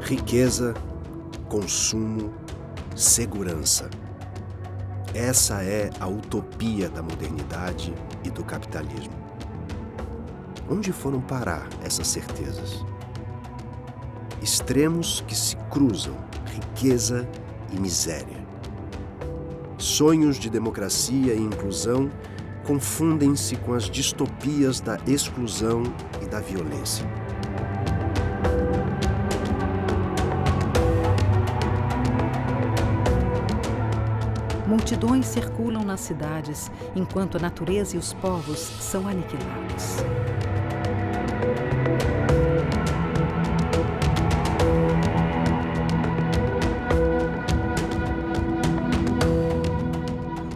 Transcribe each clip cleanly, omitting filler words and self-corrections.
Riqueza, consumo, segurança. Essa é a utopia da modernidade e do capitalismo. Onde foram parar essas certezas? Extremos que se cruzam, riqueza e miséria. Sonhos de democracia e inclusão confundem-se com as distopias da exclusão e da violência. Multidões circulam nas cidades, enquanto a natureza e os povos são aniquilados.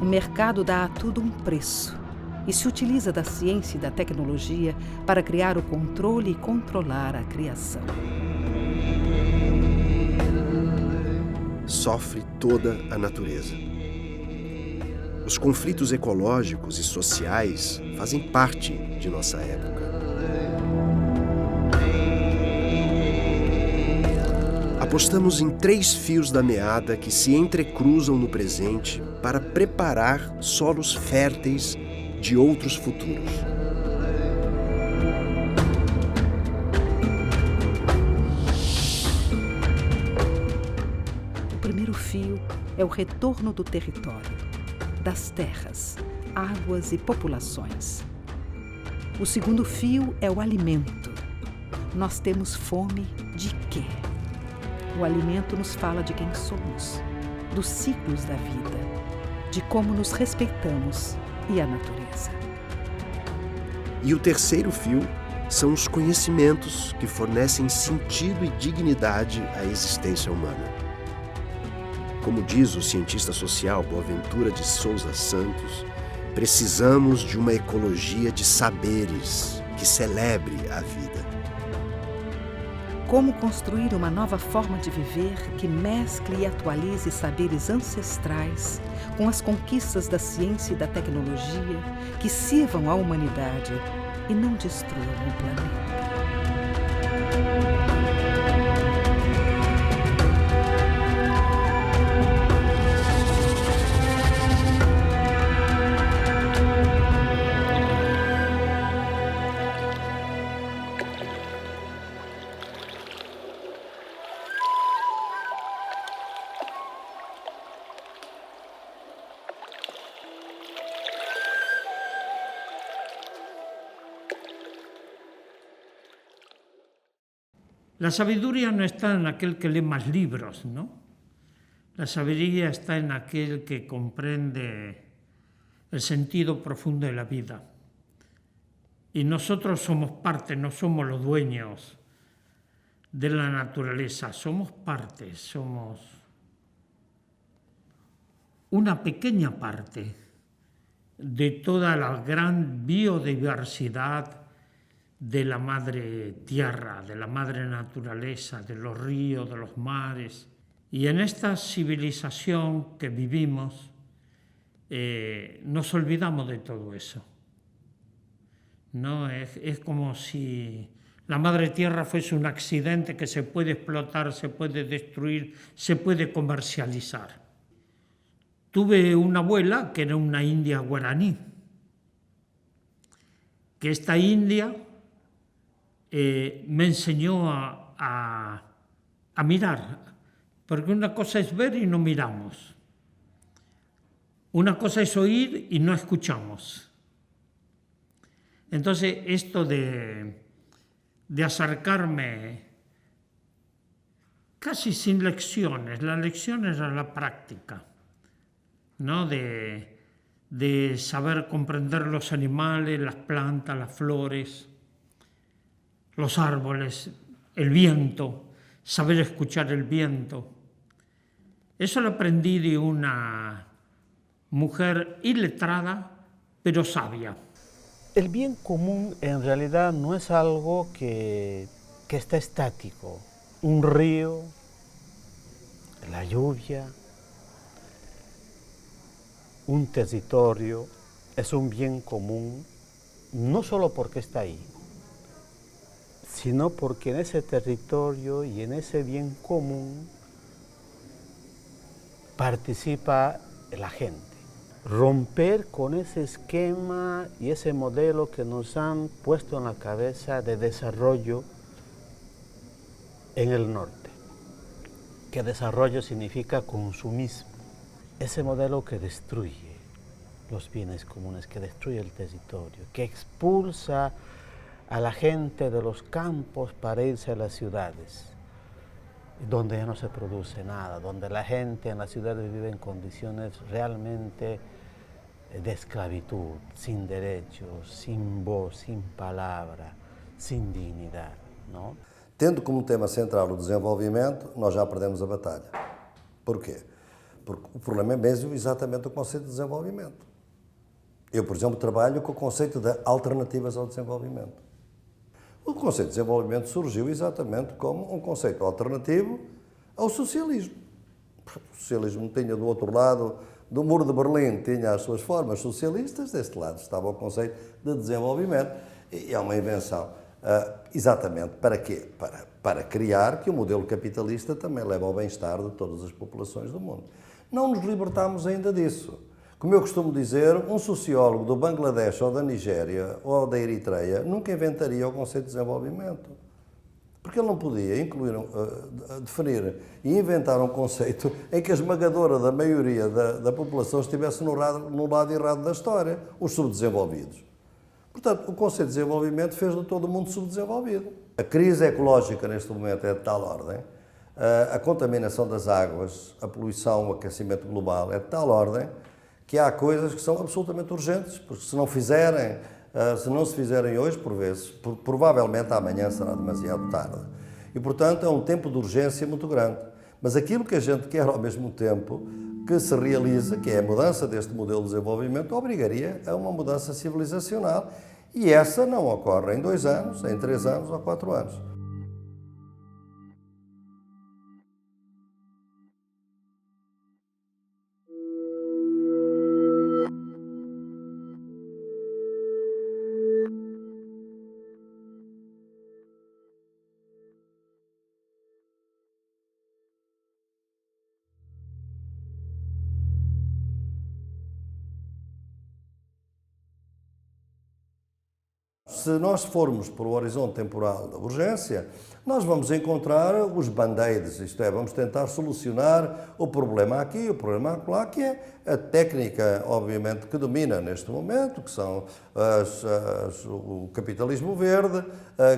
O mercado dá a tudo um preço e se utiliza da ciência e da tecnologia para criar o controle e controlar a criação. Sofre toda a natureza. Os conflitos ecológicos e sociais fazem parte de nossa época. Apostamos em 3 fios da meada que se entrecruzam no presente para preparar solos férteis de outros futuros. O primeiro fio é o retorno do território, das terras, águas e populações. O segundo fio é o alimento. Nós temos fome de quê? O alimento nos fala de quem somos, dos ciclos da vida, de como nos respeitamos e a natureza. E o terceiro fio são os conhecimentos que fornecem sentido e dignidade à existência humana. Como diz o cientista social Boaventura de Souza Santos, precisamos de uma ecologia de saberes que celebre a vida. Como construir uma nova forma de viver que mescle e atualize saberes ancestrais com as conquistas da ciência e da tecnologia que sirvam à humanidade e não destruam o planeta. La sabiduría no está en aquel que lee más libros, ¿no? La sabiduría está en aquel que comprende el sentido profundo de la vida. Y nosotros somos parte, no somos los dueños de la naturaleza, somos parte, somos una pequeña parte de toda la gran biodiversidad de la madre tierra, de la madre naturaleza, de los ríos, de los mares. Y en esta civilización que vivimos, nos olvidamos de todo eso. ¿No? Es como si la madre tierra fuese un accidente que se puede explotar, se puede destruir, se puede comercializar. Tuve una abuela que era una india guaraní, que esta india me enseñó a mirar, porque una cosa es ver y no miramos. Una cosa es oír y no escuchamos. Entonces, esto de acercarme casi sin lecciones, la lección era la práctica, ¿no? De saber comprender los animales, las plantas, las flores, los árboles, el viento, saber escuchar el viento. Eso lo aprendí de una mujer iletrada, pero sabia. El bien común en realidad no es algo que está estático. Un río, la lluvia, un territorio es un bien común no solo porque está ahí, sino porque nesse território e nesse bem comum participa a gente. Romper con ese esquema y ese modelo que nos han puesto en la cabeza de desarrollo en el norte, que desarrollo significa consumismo. Ese modelo que destruye los bienes comunes, que destruye el territorio, que expulsa a la gente de los campos para irse a las ciudades, donde ya no se produce nada, donde la gente en las ciudades vive en condiciones realmente de esclavitud, sin derechos, sin voz, sin palabra, sin dignidade, não? Tendo como tema central o desenvolvimento, nós já perdemos a batalha. Porquê? Porque o problema é mesmo exatamente o conceito de desenvolvimento. Eu, por exemplo, trabalho com o conceito de alternativas ao desenvolvimento. O conceito de desenvolvimento surgiu exatamente como um conceito alternativo ao socialismo. O socialismo tinha do outro lado do muro de Berlim, tinha as suas formas socialistas, deste lado estava o conceito de desenvolvimento. E é uma invenção. Exatamente para quê? Para criar que o modelo capitalista também leva ao bem-estar de todas as populações do mundo. Não nos libertámos ainda disso. Como eu costumo dizer, um sociólogo do Bangladesh ou da Nigéria ou da Eritreia nunca inventaria o conceito de desenvolvimento. Porque ele não podia incluir, definir e inventar um conceito em que a esmagadora da maioria da população estivesse no lado errado da história, os subdesenvolvidos. Portanto, o conceito de desenvolvimento fez de todo o mundo subdesenvolvido. A crise ecológica neste momento é de tal ordem, a contaminação das águas, a poluição, o aquecimento global é de tal ordem que há coisas que são absolutamente urgentes, porque se não se fizerem hoje, por vezes, provavelmente amanhã será demasiado tarde. E, portanto, é um tempo de urgência muito grande. Mas aquilo que a gente quer ao mesmo tempo que se realiza, que é a mudança deste modelo de desenvolvimento, obrigaria a uma mudança civilizacional e essa não ocorre em 2 anos, em 3 anos ou 4 anos. Se nós formos para o horizonte temporal da urgência, nós vamos encontrar os band-aids, isto é, vamos tentar solucionar o problema aqui, o problema acolá, que é a técnica, obviamente, que domina neste momento, que são o capitalismo verde,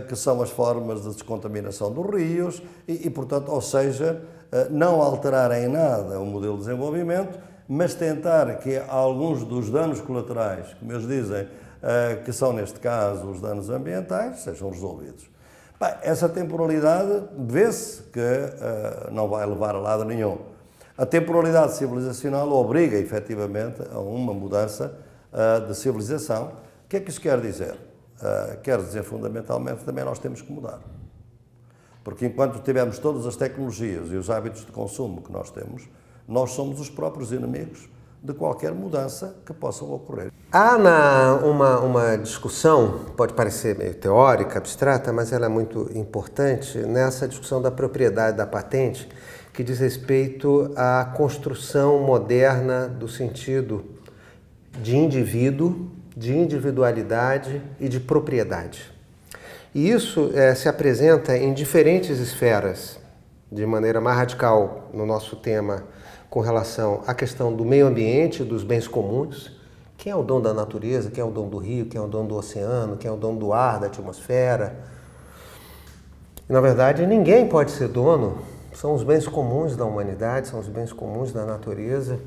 que são as formas de descontaminação dos rios e, portanto, ou seja, não alterar em nada o modelo de desenvolvimento, mas tentar que alguns dos danos colaterais, como eles dizem, que são, neste caso, os danos ambientais, sejam resolvidos. Bem, essa temporalidade vê-se que não vai levar a lado nenhum. A temporalidade civilizacional obriga, efetivamente, a uma mudança de civilização. O que é que isso quer dizer? Quer dizer, fundamentalmente, também nós temos que mudar. Porque enquanto tivermos todas as tecnologias e os hábitos de consumo que nós temos, nós somos os próprios inimigos de qualquer mudança que possa ocorrer. Há uma discussão, pode parecer meio teórica, abstrata, mas ela é muito importante, nessa discussão da propriedade da patente, que diz respeito à construção moderna do sentido de indivíduo, de individualidade e de propriedade. E isso se apresenta em diferentes esferas, de maneira mais radical no nosso tema, com relação à questão do meio ambiente, dos bens comuns. Quem é o dono da natureza, quem é o dono do rio, quem é o dono do oceano, quem é o dono do ar, da atmosfera. E, na verdade, ninguém pode ser dono, são os bens comuns da humanidade, são os bens comuns da natureza.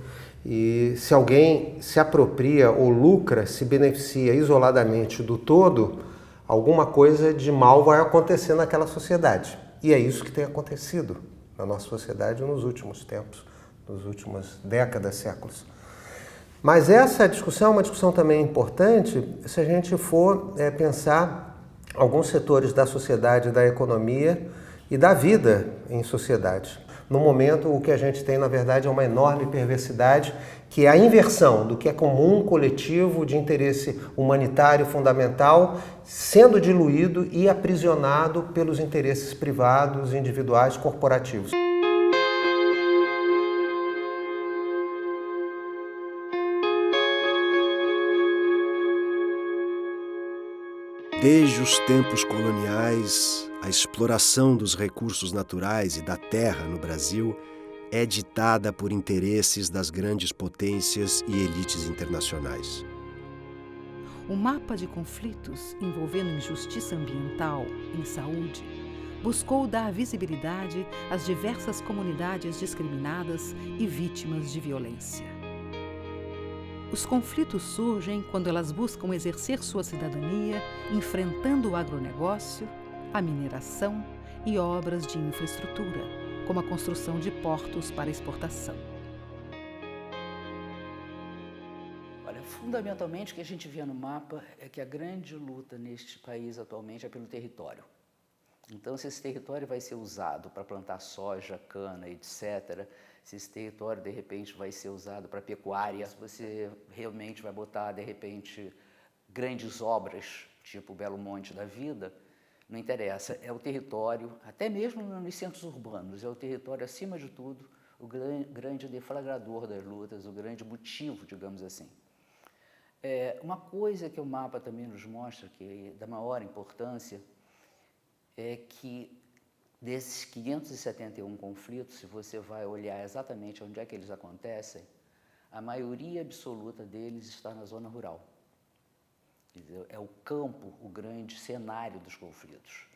E se alguém se apropria ou lucra, se beneficia isoladamente do todo, alguma coisa de mal vai acontecer naquela sociedade. E é isso que tem acontecido na nossa sociedade nos últimos tempos, nas últimas décadas, séculos. Mas essa discussão é uma discussão também importante se a gente for pensar alguns setores da sociedade, da economia e da vida em sociedade. No momento, o que a gente tem, na verdade, é uma enorme perversidade que é a inversão do que é comum, coletivo, de interesse humanitário fundamental, sendo diluído e aprisionado pelos interesses privados, individuais, corporativos. Desde os tempos coloniais, a exploração dos recursos naturais e da terra no Brasil é ditada por interesses das grandes potências e elites internacionais. O mapa de conflitos envolvendo injustiça ambiental em saúde buscou dar visibilidade às diversas comunidades discriminadas e vítimas de violência. Os conflitos surgem quando elas buscam exercer sua cidadania enfrentando o agronegócio, a mineração e obras de infraestrutura, como a construção de portos para exportação. Olha, fundamentalmente o que a gente vê no mapa é que a grande luta neste país atualmente é pelo território. Então, se esse território vai ser usado para plantar soja, cana, etc., se esse território, de repente, vai ser usado para pecuária, se você realmente vai botar, de repente, grandes obras, tipo o Belo Monte da vida, não interessa, é o território, até mesmo nos centros urbanos, é o território, acima de tudo, o grande deflagrador das lutas, o grande motivo, digamos assim. Uma coisa que o mapa também nos mostra, que é da maior importância, é que desses 571 conflitos, se você vai olhar exatamente onde é que eles acontecem, a maioria absoluta deles está na zona rural. É o campo o grande cenário dos conflitos.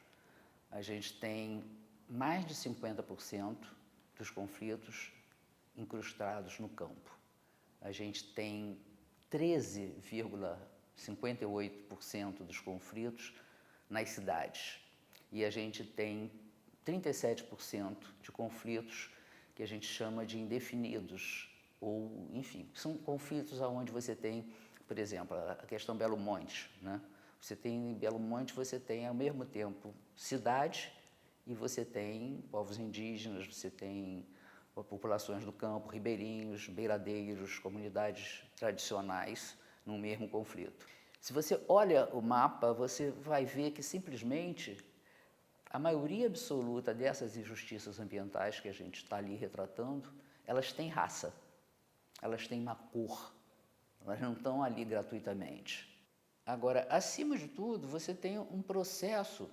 A gente tem mais de 50% dos conflitos incrustados no campo. A gente tem 13,58% dos conflitos nas cidades. E a gente tem 37% de conflitos que a gente chama de indefinidos, ou, enfim, são conflitos onde você tem, por exemplo, a questão Belo Monte, né? Você tem em Belo Monte, você tem ao mesmo tempo cidade e você tem povos indígenas, você tem populações do campo, ribeirinhos, beiradeiros, comunidades tradicionais no mesmo conflito. Se você olha o mapa, você vai ver que simplesmente a maioria absoluta dessas injustiças ambientais que a gente está ali retratando, elas têm raça, elas têm uma cor, elas não estão ali gratuitamente. Agora, acima de tudo, você tem um processo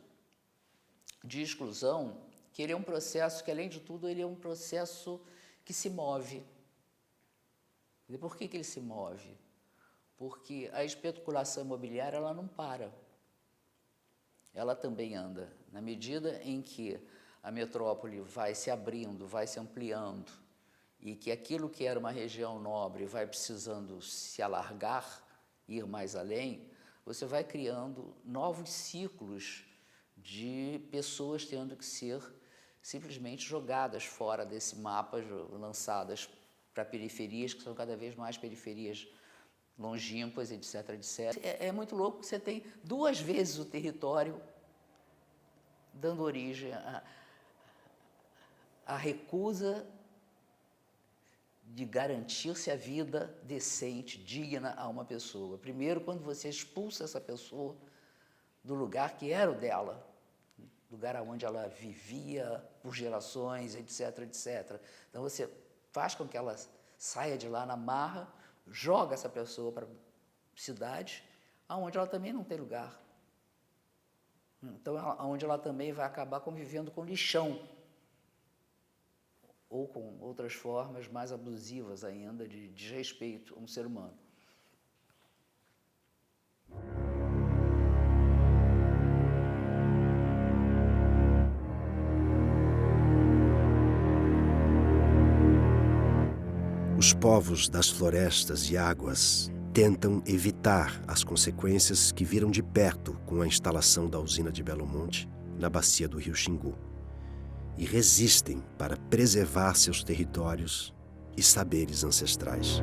de exclusão, que ele é um processo que, além de tudo, ele é um processo que se move. E por que ele se move? Porque a especulação imobiliária ela não para. Ela também anda. Na medida em que a metrópole vai se abrindo, vai se ampliando, e que aquilo que era uma região nobre vai precisando se alargar, ir mais além, você vai criando novos ciclos de pessoas tendo que ser simplesmente jogadas fora desse mapa, lançadas para periferias, que são cada vez mais periferias longínquas, etc, etc. É muito louco que você tem 2 vezes o território dando origem à recusa de garantir-se a vida decente, digna a uma pessoa. Primeiro, quando você expulsa essa pessoa do lugar que era o dela, lugar onde ela vivia por gerações, etc, etc. Então, você faz com que ela saia de lá na marra, joga essa pessoa para a cidade, onde ela também não tem lugar. Então, onde ela também vai acabar convivendo com lixão, ou com outras formas mais abusivas ainda de desrespeito a um ser humano. Os povos das florestas e águas tentam evitar as consequências que viram de perto com a instalação da usina de Belo Monte na bacia do rio Xingu e resistem para preservar seus territórios e saberes ancestrais.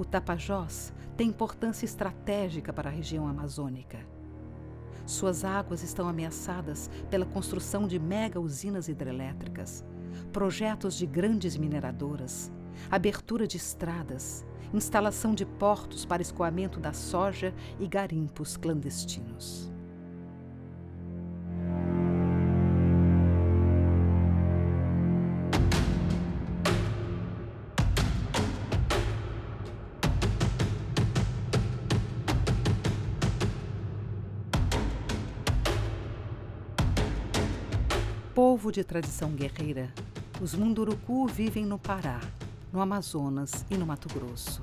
O Tapajós tem importância estratégica para a região amazônica. Suas águas estão ameaçadas pela construção de mega-usinas hidrelétricas, projetos de grandes mineradoras, abertura de estradas, instalação de portos para escoamento da soja e garimpos clandestinos. Povo de tradição guerreira, os Munduruku vivem no Pará, no Amazonas e no Mato Grosso,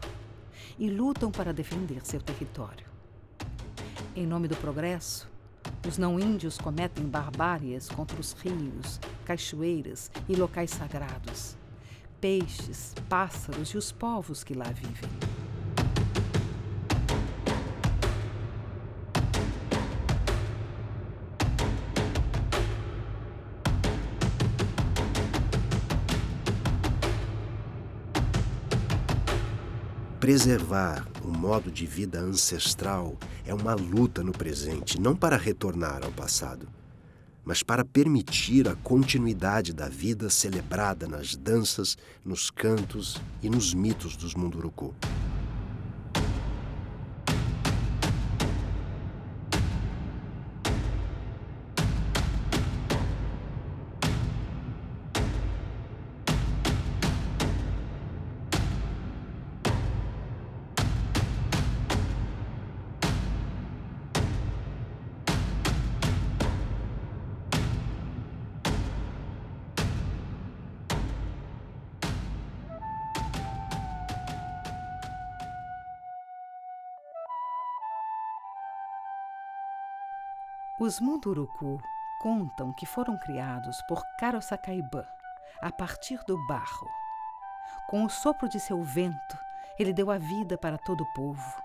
e lutam para defender seu território. Em nome do progresso, os não-índios cometem barbáries contra os rios, cachoeiras e locais sagrados, peixes, pássaros e os povos que lá vivem. Preservar o modo de vida ancestral é uma luta no presente, não para retornar ao passado, mas para permitir a continuidade da vida celebrada nas danças, nos cantos e nos mitos dos Munduruku. Os Munduruku contam que foram criados por Caroçacaibã, a partir do barro. Com o sopro de seu vento, ele deu a vida para todo o povo.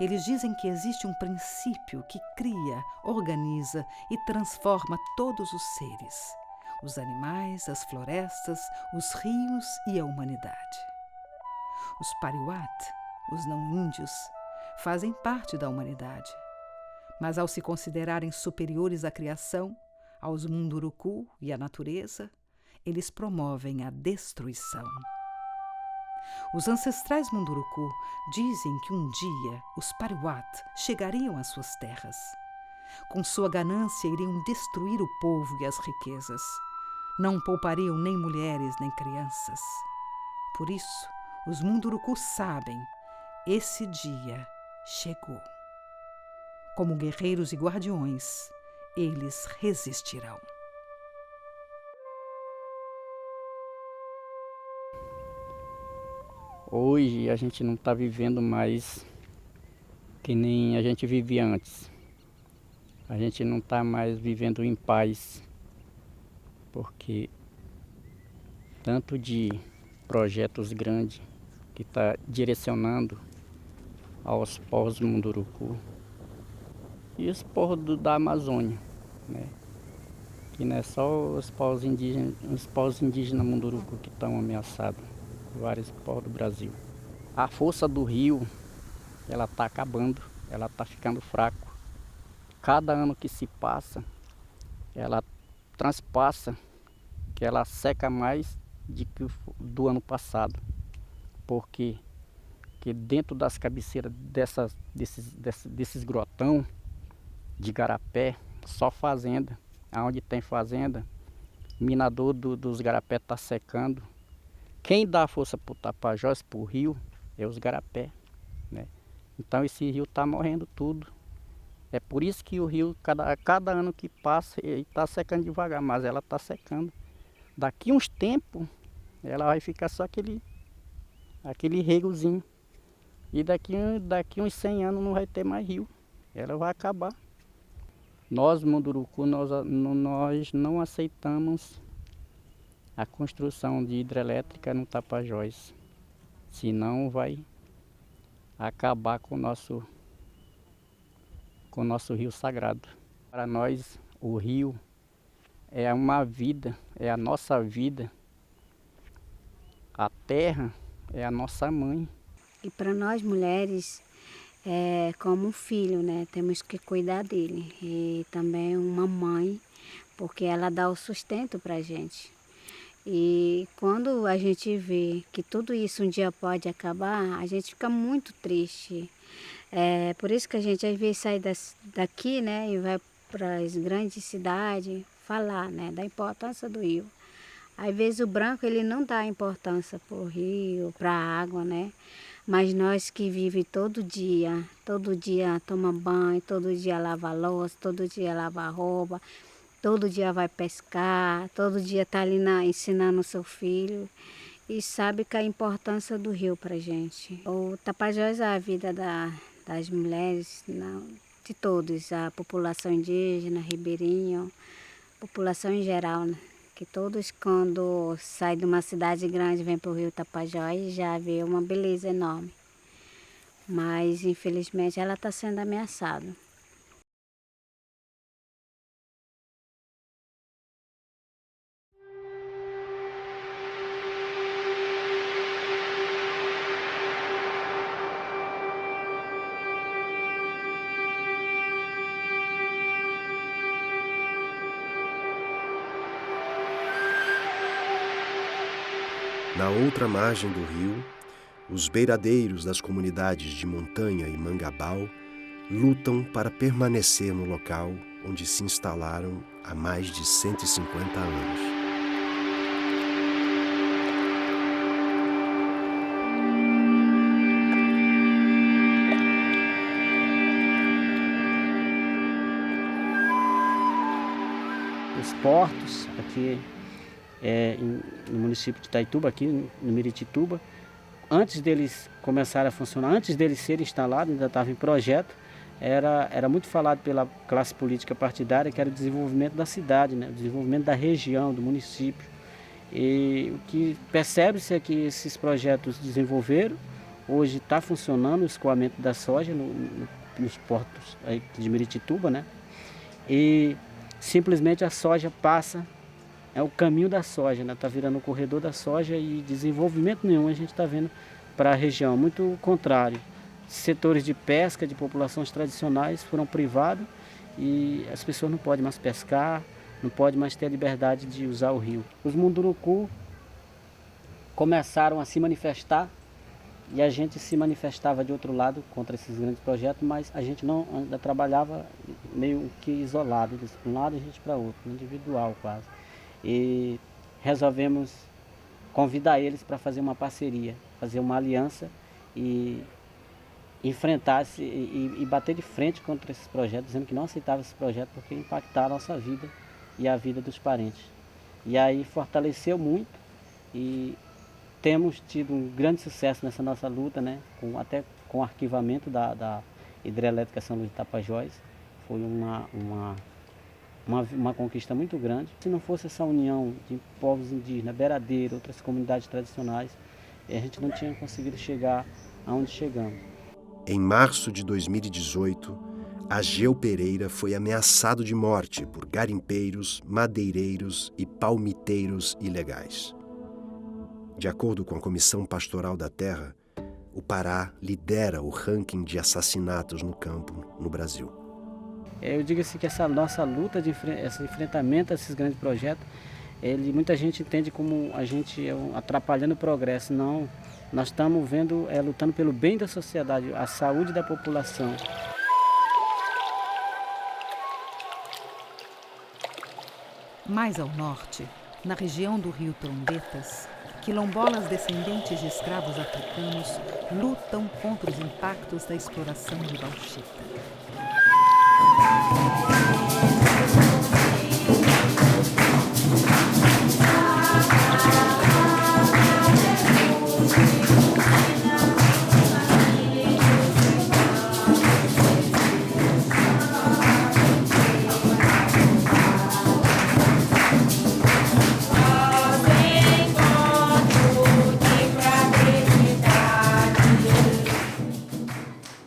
Eles dizem que existe um princípio que cria, organiza e transforma todos os seres, os animais, as florestas, os rios e a humanidade. Os Pariwat, os não-índios, fazem parte da humanidade. Mas ao se considerarem superiores à criação, aos Munduruku e à natureza, eles promovem a destruição. Os ancestrais Munduruku dizem que um dia os Pariwat chegariam às suas terras. Com sua ganância iriam destruir o povo e as riquezas. Não poupariam nem mulheres nem crianças. Por isso, os Munduruku sabem, esse dia chegou. Como guerreiros e guardiões, eles resistirão. Hoje a gente não está vivendo mais que nem a gente vivia antes. A gente não está mais vivendo em paz, porque tanto de projetos grandes que está direcionando aos povos Munduruku e os povos da Amazônia, né? Que não é só os povos indígenas Munduruku que estão ameaçados, vários povos do Brasil. A força do rio, ela está acabando, ela está ficando fraco. Cada ano que se passa, ela transpassa, que ela seca mais do ano passado. Por quê? Porque dentro das cabeceiras desses grotão de garapé, só fazenda. Onde tem fazenda, minador dos garapé está secando. Quem dá força para o Tapajós, para o rio, é os garapé, né? Então esse rio está morrendo tudo. É por isso que o rio, cada ano que passa, ele está secando devagar, mas ela está secando. Daqui uns tempos, ela vai ficar só aquele regozinho. E daqui uns 100 anos não vai ter mais rio. Ela vai acabar. Nós, Munduruku, nós não aceitamos a construção de hidrelétrica no Tapajós. Senão vai acabar com o nosso rio sagrado. Para nós, o rio é uma vida, é a nossa vida. A terra é a nossa mãe. E para nós mulheres é como um filho, né? Temos que cuidar dele. E também uma mãe, porque ela dá o sustento para a gente. E quando a gente vê que tudo isso um dia pode acabar, a gente fica muito triste. É por isso que a gente às vezes sai daqui, né, e vai para as grandes cidades falar, né, da importância do rio. Às vezes o branco ele não dá importância para o rio, para a água, né? Mas nós que vivemos todo dia toma banho, todo dia lava louça, todo dia lava roupa, todo dia vai pescar, todo dia está ali ensinando o seu filho e sabe que a importância do rio para a gente. O Tapajós é a vida das mulheres, de todos, a população indígena, ribeirinho, população em geral, né? Que todos quando saem de uma cidade grande vêm para o rio Tapajós já vê uma beleza enorme. Mas infelizmente ela está sendo ameaçada. Na outra margem do rio, os beiradeiros das comunidades de Montanha e Mangabal lutam para permanecer no local onde se instalaram há mais de 150 anos. Os portos aqui no município de Itaituba, aqui no Miritituba, antes deles começarem a funcionar, antes deles serem instalados, ainda estava em projeto, era muito falado pela classe política partidária que era o desenvolvimento da cidade, né? O desenvolvimento da região, do município. E o que percebe-se é que esses projetos desenvolveram, hoje está funcionando o escoamento da soja nos portos aí de Miritituba, né? E simplesmente a soja passa, é o caminho da soja, né? Está virando o corredor da soja e desenvolvimento nenhum a gente está vendo para a região, muito o contrário. Setores de pesca de populações tradicionais foram privados e as pessoas não podem mais pescar, não podem mais ter a liberdade de usar o rio. Os Munduruku começaram a se manifestar e a gente se manifestava de outro lado contra esses grandes projetos, mas a gente não ainda trabalhava meio que isolado, eles para um lado e a gente para outro, individual quase. E resolvemos convidar eles para fazer uma parceria, fazer uma aliança e enfrentar e bater de frente contra esses projetos, dizendo que não aceitava esse projeto porque impactava a nossa vida e a vida dos parentes. E aí fortaleceu muito e temos tido um grande sucesso nessa nossa luta, né? Até com o arquivamento da hidrelétrica São Luís de Tapajós. Foi uma conquista muito grande. Se não fosse essa união de povos indígenas, beiradeiro, outras comunidades tradicionais, a gente não tinha conseguido chegar aonde chegamos. Em março de 2018, Ageu Pereira foi ameaçado de morte por garimpeiros, madeireiros e palmiteiros ilegais. De acordo com a Comissão Pastoral da Terra, o Pará lidera o ranking de assassinatos no campo no Brasil. Eu digo assim que essa nossa luta, esse enfrentamento a esses grandes projetos, muita gente entende como a gente atrapalhando o progresso. Não, nós estamos lutando pelo bem da sociedade, a saúde da população. Mais ao norte, na região do rio Trombetas, quilombolas descendentes de escravos africanos lutam contra os impactos da exploração de bauxita.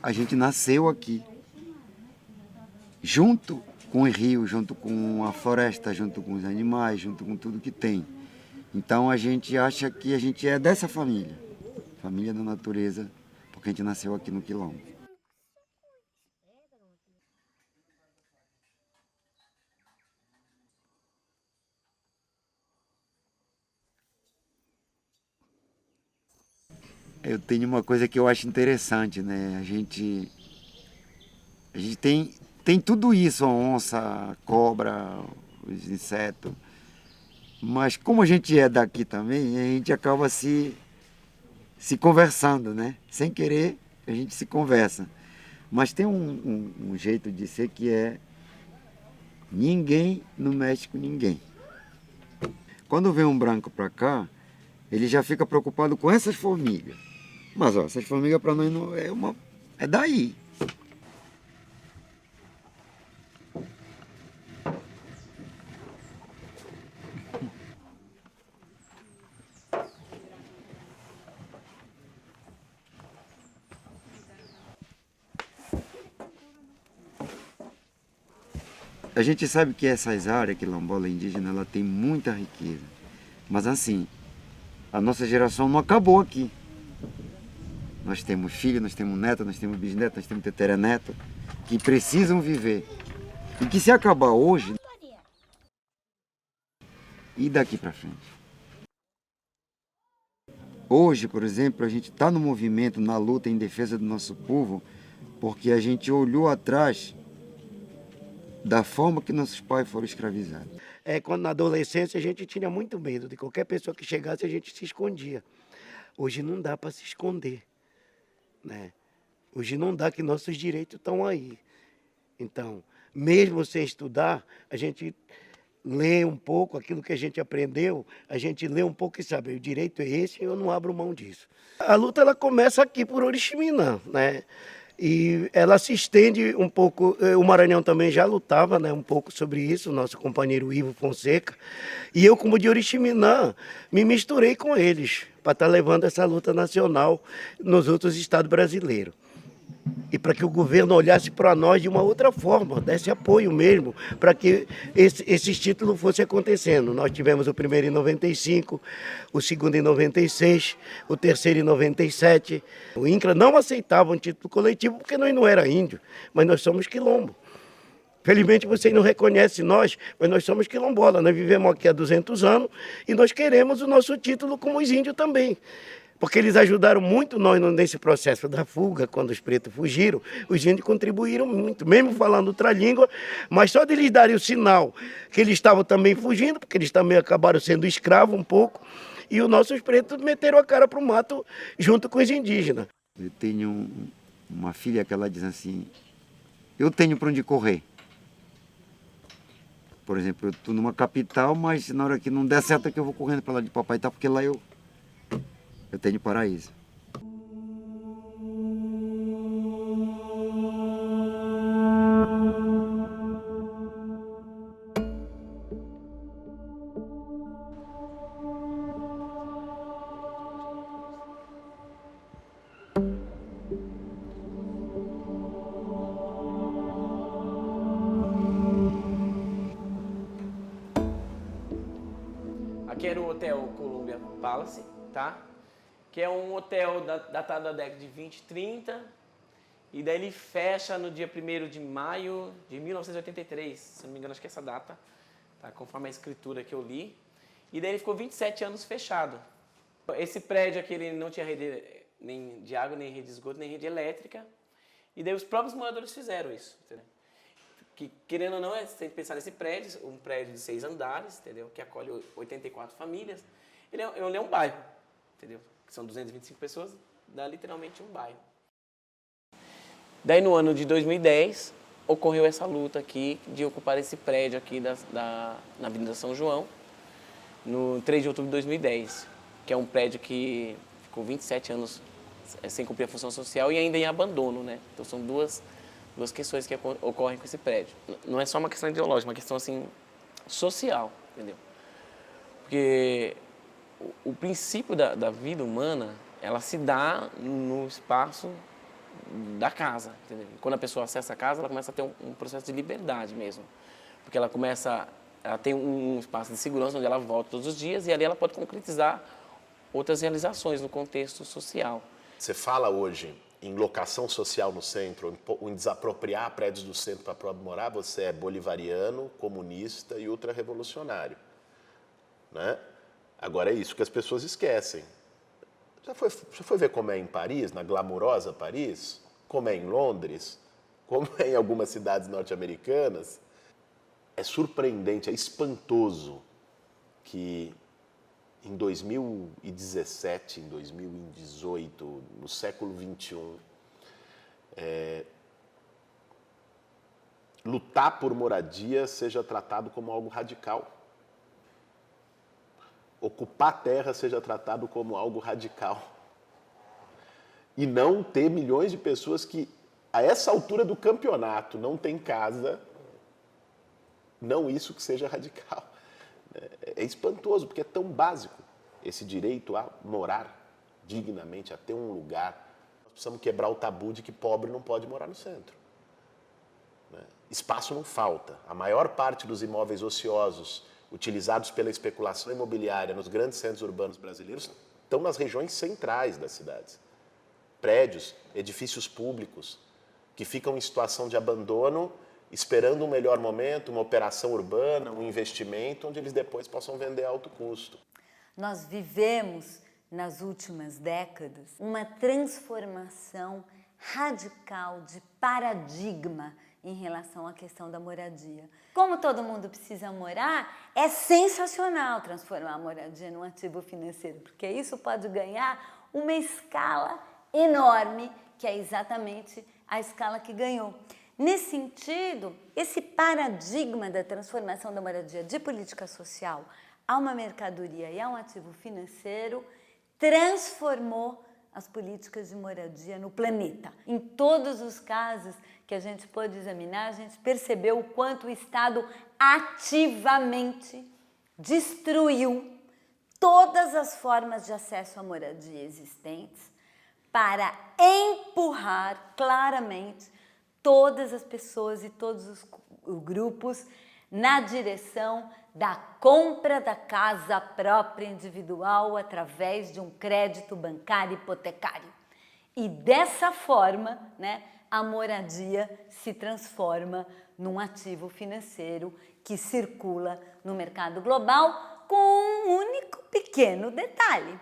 A gente nasceu aqui, junto com o rio, junto com a floresta, junto com os animais, junto com tudo que tem. Então a gente acha que a gente é dessa família, família da natureza, porque a gente nasceu aqui no Quilombo. Eu tenho uma coisa que eu acho interessante, né? A gente tem tudo isso, a onça, a cobra, os insetos. Mas como a gente é daqui também, a gente acaba se conversando, né? Sem querer, a gente se conversa. Mas tem um jeito de ser que é ninguém não mexe com ninguém. Quando vem um branco para cá, ele já fica preocupado com essas formigas. Mas ó, essas formigas para nós não é daí. A gente sabe que essas áreas quilombola indígena, ela tem muita riqueza. Mas assim, a nossa geração não acabou aqui. Nós temos filhos, nós temos netos, nós temos bisnetos, nós temos teteraneto, que precisam viver. E que se acabar hoje, e daqui para frente? Hoje, por exemplo, a gente está no movimento, na luta em defesa do nosso povo, porque a gente olhou atrás da forma que nossos pais foram escravizados. Quando na adolescência a gente tinha muito medo de qualquer pessoa que chegasse, a gente se escondia. Hoje não dá para se esconder, né? Hoje não dá, que nossos direitos estão aí. Então, mesmo sem estudar, a gente lê um pouco aquilo que a gente aprendeu, a gente lê um pouco e sabe, o direito é esse e eu não abro mão disso. A luta ela começa aqui por Oriximiná, né? E ela se estende um pouco, o Maranhão também já lutava, né, um pouco sobre isso, o nosso companheiro Ivo Fonseca. E eu, como de Oriximiná, me misturei com eles para estar levando essa luta nacional nos outros estados brasileiros. E para que o governo olhasse para nós de uma outra forma, desse apoio mesmo, para que esses títulos fossem acontecendo. Nós tivemos o primeiro em 95, o segundo em 96, o terceiro em 97. O INCRA não aceitava um título coletivo porque nós não era índio, mas nós somos quilombo. Felizmente vocês não reconhecem nós, mas nós somos quilombola. Nós vivemos aqui há 200 anos e nós queremos o nosso título como os índios também. Porque eles ajudaram muito nós nesse processo da fuga, quando os pretos fugiram, os índios contribuíram muito, mesmo falando outra língua, mas só de eles darem o sinal que eles estavam também fugindo, porque eles também acabaram sendo escravos um pouco, e os nossos pretos meteram a cara para o mato junto com os indígenas. Eu tenho uma filha que ela diz assim, eu tenho para onde correr. Por exemplo, eu estou numa capital, mas na hora que não der certo é que eu vou correndo para lá de Papai Itá, porque lá eu tenho paraíso. Aqui era o Hotel Columbia Palace, tá? Que é um hotel datado da década de 20, 30, e daí ele fecha no dia 1º de maio de 1983, se não me engano, acho que é essa data, tá? Conforme a escritura que eu li. E daí ele ficou 27 anos fechado. Esse prédio aqui ele não tinha rede nem de água, nem rede de esgoto, nem rede elétrica, e daí os próprios moradores fizeram isso, entendeu? Que, querendo ou não, se você pensar nesse prédio, um prédio de 6 andares, entendeu? Que acolhe 84 famílias, ele é um bairro, entendeu? São 225 pessoas, dá literalmente um bairro. Daí no ano de 2010, ocorreu essa luta aqui de ocupar esse prédio aqui na Avenida São João, no 3 de outubro de 2010, que é um prédio que ficou 27 anos sem cumprir a função social e ainda em abandono, né? Então são duas questões que ocorrem com esse prédio. Não é só uma questão ideológica, é uma questão assim, social, entendeu? Porque o princípio da vida humana, ela se dá no espaço da casa, entendeu? E quando a pessoa acessa a casa, ela começa a ter um processo de liberdade mesmo. Porque ela tem um espaço de segurança onde ela volta todos os dias e ali ela pode concretizar outras realizações no contexto social. Você fala hoje em locação social no centro, ou em desapropriar prédios do centro para próprio morar, você é bolivariano, comunista e ultra-revolucionário. Né? Agora é isso que as pessoas esquecem. Já foi ver como é em Paris, na glamurosa Paris? Como é em Londres? Como é em algumas cidades norte-americanas? É surpreendente, é espantoso que em 2017, em 2018, no século XXI, lutar por moradia seja tratado como algo radical. Ocupar terra seja tratado como algo radical. E não ter milhões de pessoas que, a essa altura do campeonato, não têm casa, não isso que seja radical. É espantoso, porque é tão básico esse direito a morar dignamente, a ter um lugar. Nós precisamos quebrar o tabu de que pobre não pode morar no centro. Espaço não falta. A maior parte dos imóveis ociosos utilizados pela especulação imobiliária nos grandes centros urbanos brasileiros estão nas regiões centrais das cidades. Prédios, edifícios públicos, que ficam em situação de abandono, esperando um melhor momento, uma operação urbana, um investimento, onde eles depois possam vender a alto custo. Nós vivemos, nas últimas décadas, uma transformação radical de paradigma em relação à questão da moradia. Como todo mundo precisa morar, é sensacional transformar a moradia num ativo financeiro, porque isso pode ganhar uma escala enorme, que é exatamente a escala que ganhou. Nesse sentido, esse paradigma da transformação da moradia de política social a uma mercadoria e a um ativo financeiro transformou as políticas de moradia no planeta. Em todos os casos que a gente pôde examinar, a gente percebeu o quanto o Estado ativamente destruiu todas as formas de acesso à moradia existentes para empurrar claramente todas as pessoas e todos os grupos na direção da compra da casa própria individual através de um crédito bancário hipotecário. E dessa forma, a moradia se transforma num ativo financeiro que circula no mercado global com um único pequeno detalhe.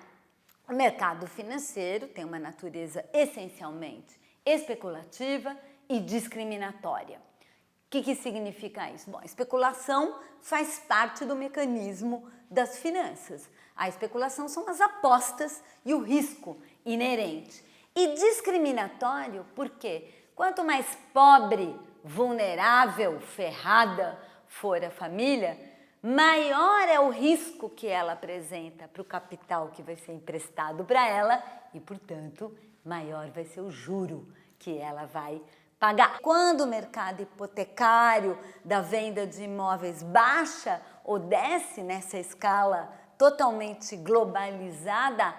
O mercado financeiro tem uma natureza essencialmente especulativa e discriminatória. O que significa isso? Bom, a especulação faz parte do mecanismo das finanças. A especulação são as apostas e o risco inerente. E discriminatório porque quanto mais pobre, vulnerável, ferrada for a família, maior é o risco que ela apresenta para o capital que vai ser emprestado para ela e, portanto, maior vai ser o juro que ela vai pagar. Quando o mercado hipotecário da venda de imóveis baixa ou desce nessa escala totalmente globalizada,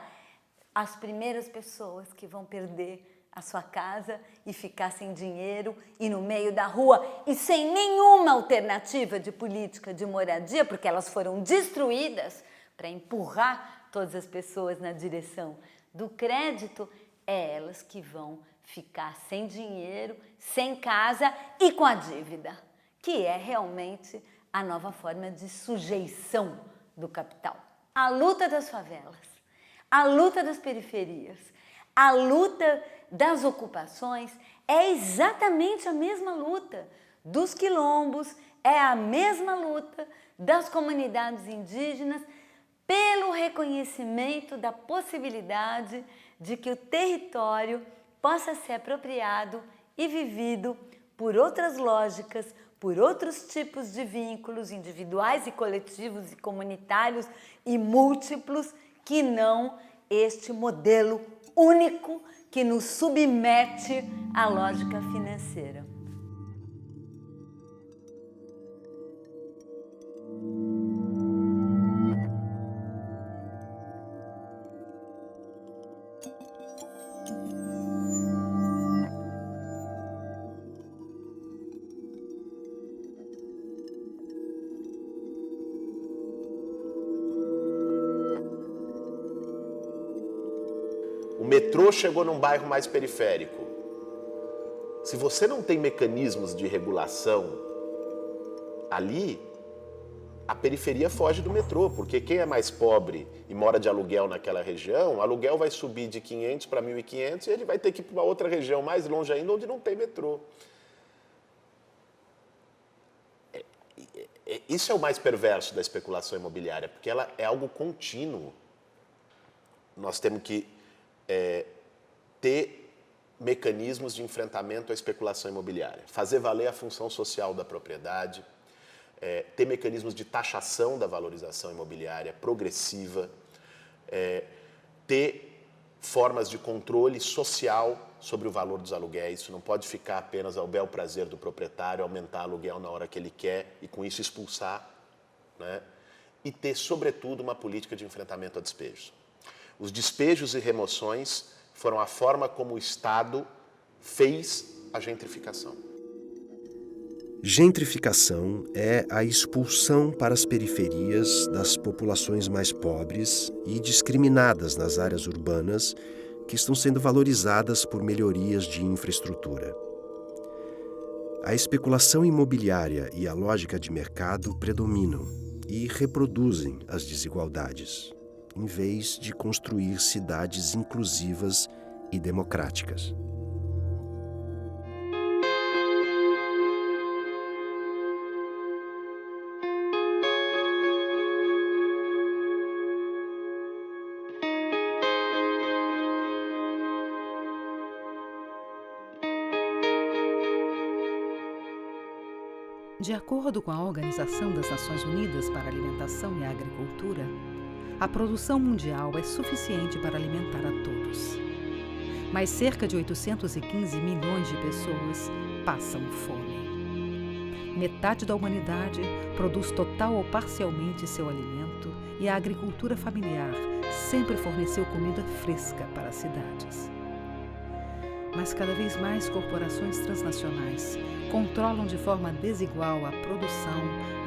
as primeiras pessoas que vão perder a sua casa e ficar sem dinheiro e no meio da rua e sem nenhuma alternativa de política de moradia, porque elas foram destruídas para empurrar todas as pessoas na direção do crédito, é elas que vão ficar sem dinheiro, sem casa e com a dívida, que é realmente a nova forma de sujeição do capital. A luta das favelas, a luta das periferias, a luta das ocupações é exatamente a mesma luta dos quilombos, é a mesma luta das comunidades indígenas pelo reconhecimento da possibilidade de que o território possa ser apropriado e vivido por outras lógicas, por outros tipos de vínculos individuais e coletivos e comunitários e múltiplos que não este modelo único que nos submete à lógica financeira. O metrô chegou num bairro mais periférico. Se você não tem mecanismos de regulação ali, a periferia foge do metrô, porque quem é mais pobre e mora de aluguel naquela região, o aluguel vai subir de 500 para 1.500 e ele vai ter que ir para uma outra região mais longe ainda, onde não tem metrô. Isso é o mais perverso da especulação imobiliária, porque ela é algo contínuo. Nós temos que ter mecanismos de enfrentamento à especulação imobiliária, fazer valer a função social da propriedade, ter mecanismos de taxação da valorização imobiliária progressiva, ter formas de controle social sobre o valor dos aluguéis. Isso não pode ficar apenas ao bel prazer do proprietário, aumentar aluguel na hora que ele quer e com isso expulsar, né? E ter, sobretudo, uma política de enfrentamento a despejos. Os despejos e remoções foram a forma como o Estado fez a gentrificação. Gentrificação é a expulsão para as periferias das populações mais pobres e discriminadas nas áreas urbanas que estão sendo valorizadas por melhorias de infraestrutura. A especulação imobiliária e a lógica de mercado predominam e reproduzem as desigualdades, em vez de construir cidades inclusivas e democráticas. De acordo com a Organização das Nações Unidas para a Alimentação e a Agricultura, a produção mundial é suficiente para alimentar a todos. Mas cerca de 815 milhões de pessoas passam fome. Metade da humanidade produz total ou parcialmente seu alimento e a agricultura familiar sempre forneceu comida fresca para as cidades. Mas cada vez mais corporações transnacionais controlam de forma desigual a produção,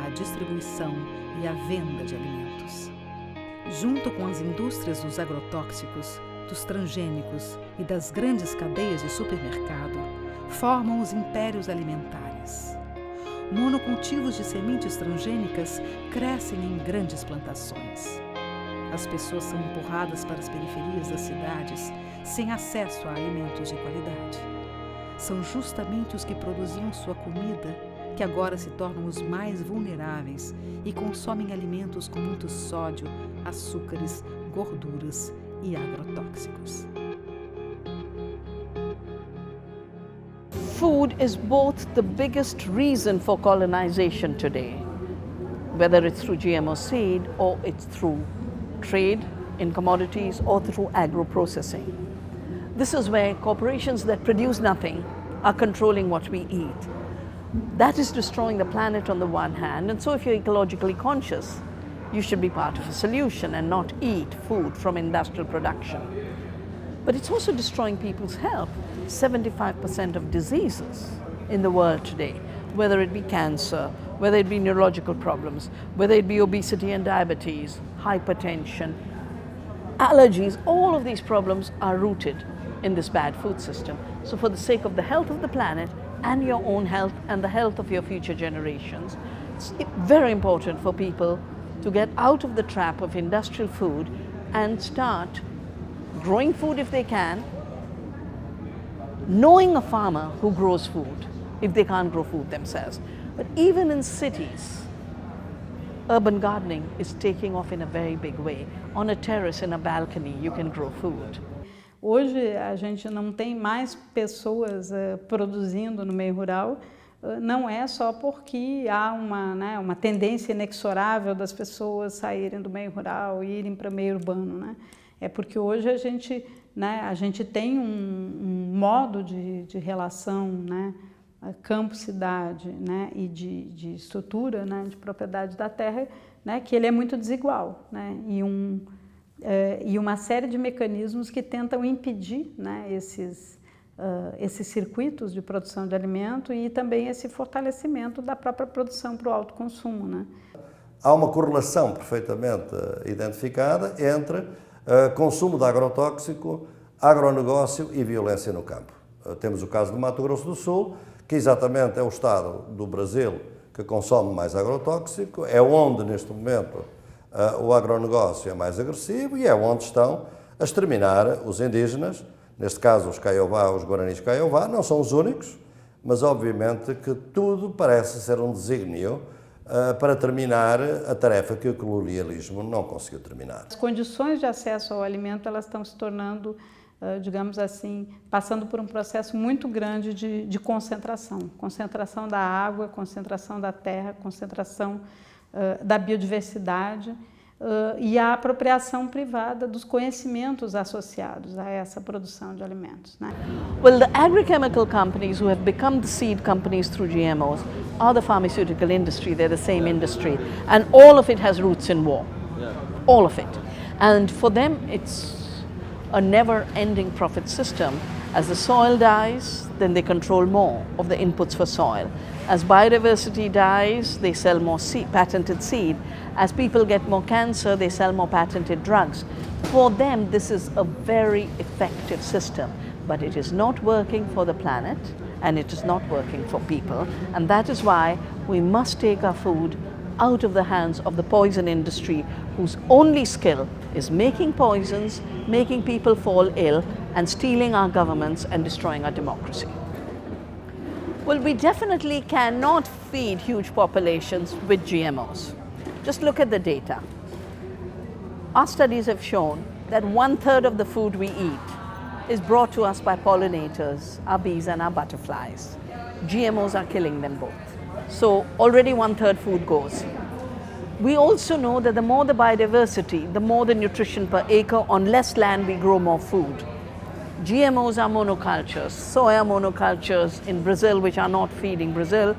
a distribuição e a venda de alimentos. Junto com as indústrias dos agrotóxicos, dos transgênicos e das grandes cadeias de supermercado, formam os impérios alimentares. Monocultivos de sementes transgênicas crescem em grandes plantações. As pessoas são empurradas para as periferias das cidades sem acesso a alimentos de qualidade. São justamente os que produziam sua comida que agora se tornam os mais vulneráveis e consomem alimentos com muito sódio, açúcares, gorduras e agrotóxicos. Food is both the biggest reason for colonization today, whether it's through GMO seed or it's through trade in commodities or through agro-processing. This is where corporations that produce nothing are controlling what we eat. That is destroying the planet on the one hand, and so if you're ecologically conscious, you should be part of a solution and not eat food from industrial production. But it's also destroying people's health. 75% of diseases in the world today, whether it be cancer, whether it be neurological problems, whether it be obesity and diabetes, hypertension, allergies, all of these problems are rooted in this bad food system. So for the sake of the health of the planet and your own health and the health of your future generations, it's very important for people to get out of the trap of industrial food and start growing food if they can, knowing a farmer who grows food if they can't grow food themselves. But even in cities, urban gardening is taking off in a very big way. On a terrace, in a balcony, you can grow food. Hoje a gente não tem mais pessoas produzindo no meio rural, não é só porque há uma tendência inexorável das pessoas saírem do meio rural e irem para o meio urbano, né? É porque hoje a gente tem um modo de relação, né, campo-cidade, né, e de estrutura, né, de propriedade da terra, né, que ele é muito desigual, né, e uma série de mecanismos que tentam impedir, né, esses circuitos de produção de alimento e também esse fortalecimento da própria produção para o autoconsumo, né. Há uma correlação perfeitamente identificada entre consumo de agrotóxico, agronegócio e violência no campo. Temos o caso do Mato Grosso do Sul, que exatamente é o estado do Brasil que consome mais agrotóxico, é onde, neste momento, o agronegócio é mais agressivo e é onde estão a exterminar os indígenas, neste caso os Kaiowá, os Guaranis Kaiowá, não são os únicos, mas obviamente que tudo parece ser um desígnio para terminar a tarefa que o colonialismo não conseguiu terminar. As condições de acesso ao alimento, elas estão se tornando, digamos assim, passando por um processo muito grande de concentração. Concentração da água, concentração da terra, concentração da biodiversidade e a apropriação privada dos conhecimentos associados a essa produção de alimentos, né? Well, the agrochemical companies who have become the seed companies through GMOs are the pharmaceutical industry. They're the same industry, and all of it has roots in war, all of it. And for them, it's a never-ending profit system. As the soil dies, then they control more of the inputs for soil. As biodiversity dies, they sell more patented seed. As people get more cancer, they sell more patented drugs. For them, this is a very effective system, but it is not working for the planet, and it is not working for people. And that is why we must take our food out of the hands of the poison industry, whose only skill is making poisons, making people fall ill, and stealing our governments and destroying our democracy. Well, we definitely cannot feed huge populations with GMOs. Just look at the data. Our studies have shown that 1/3 of the food we eat is brought to us by pollinators, our bees and our butterflies. GMOs are killing them both. So already 1/3 food goes. We also know that the more the biodiversity, the more the nutrition per acre. On less land, we grow more food. GMOs are monocultures, soya monocultures in Brazil, which are not feeding Brazil,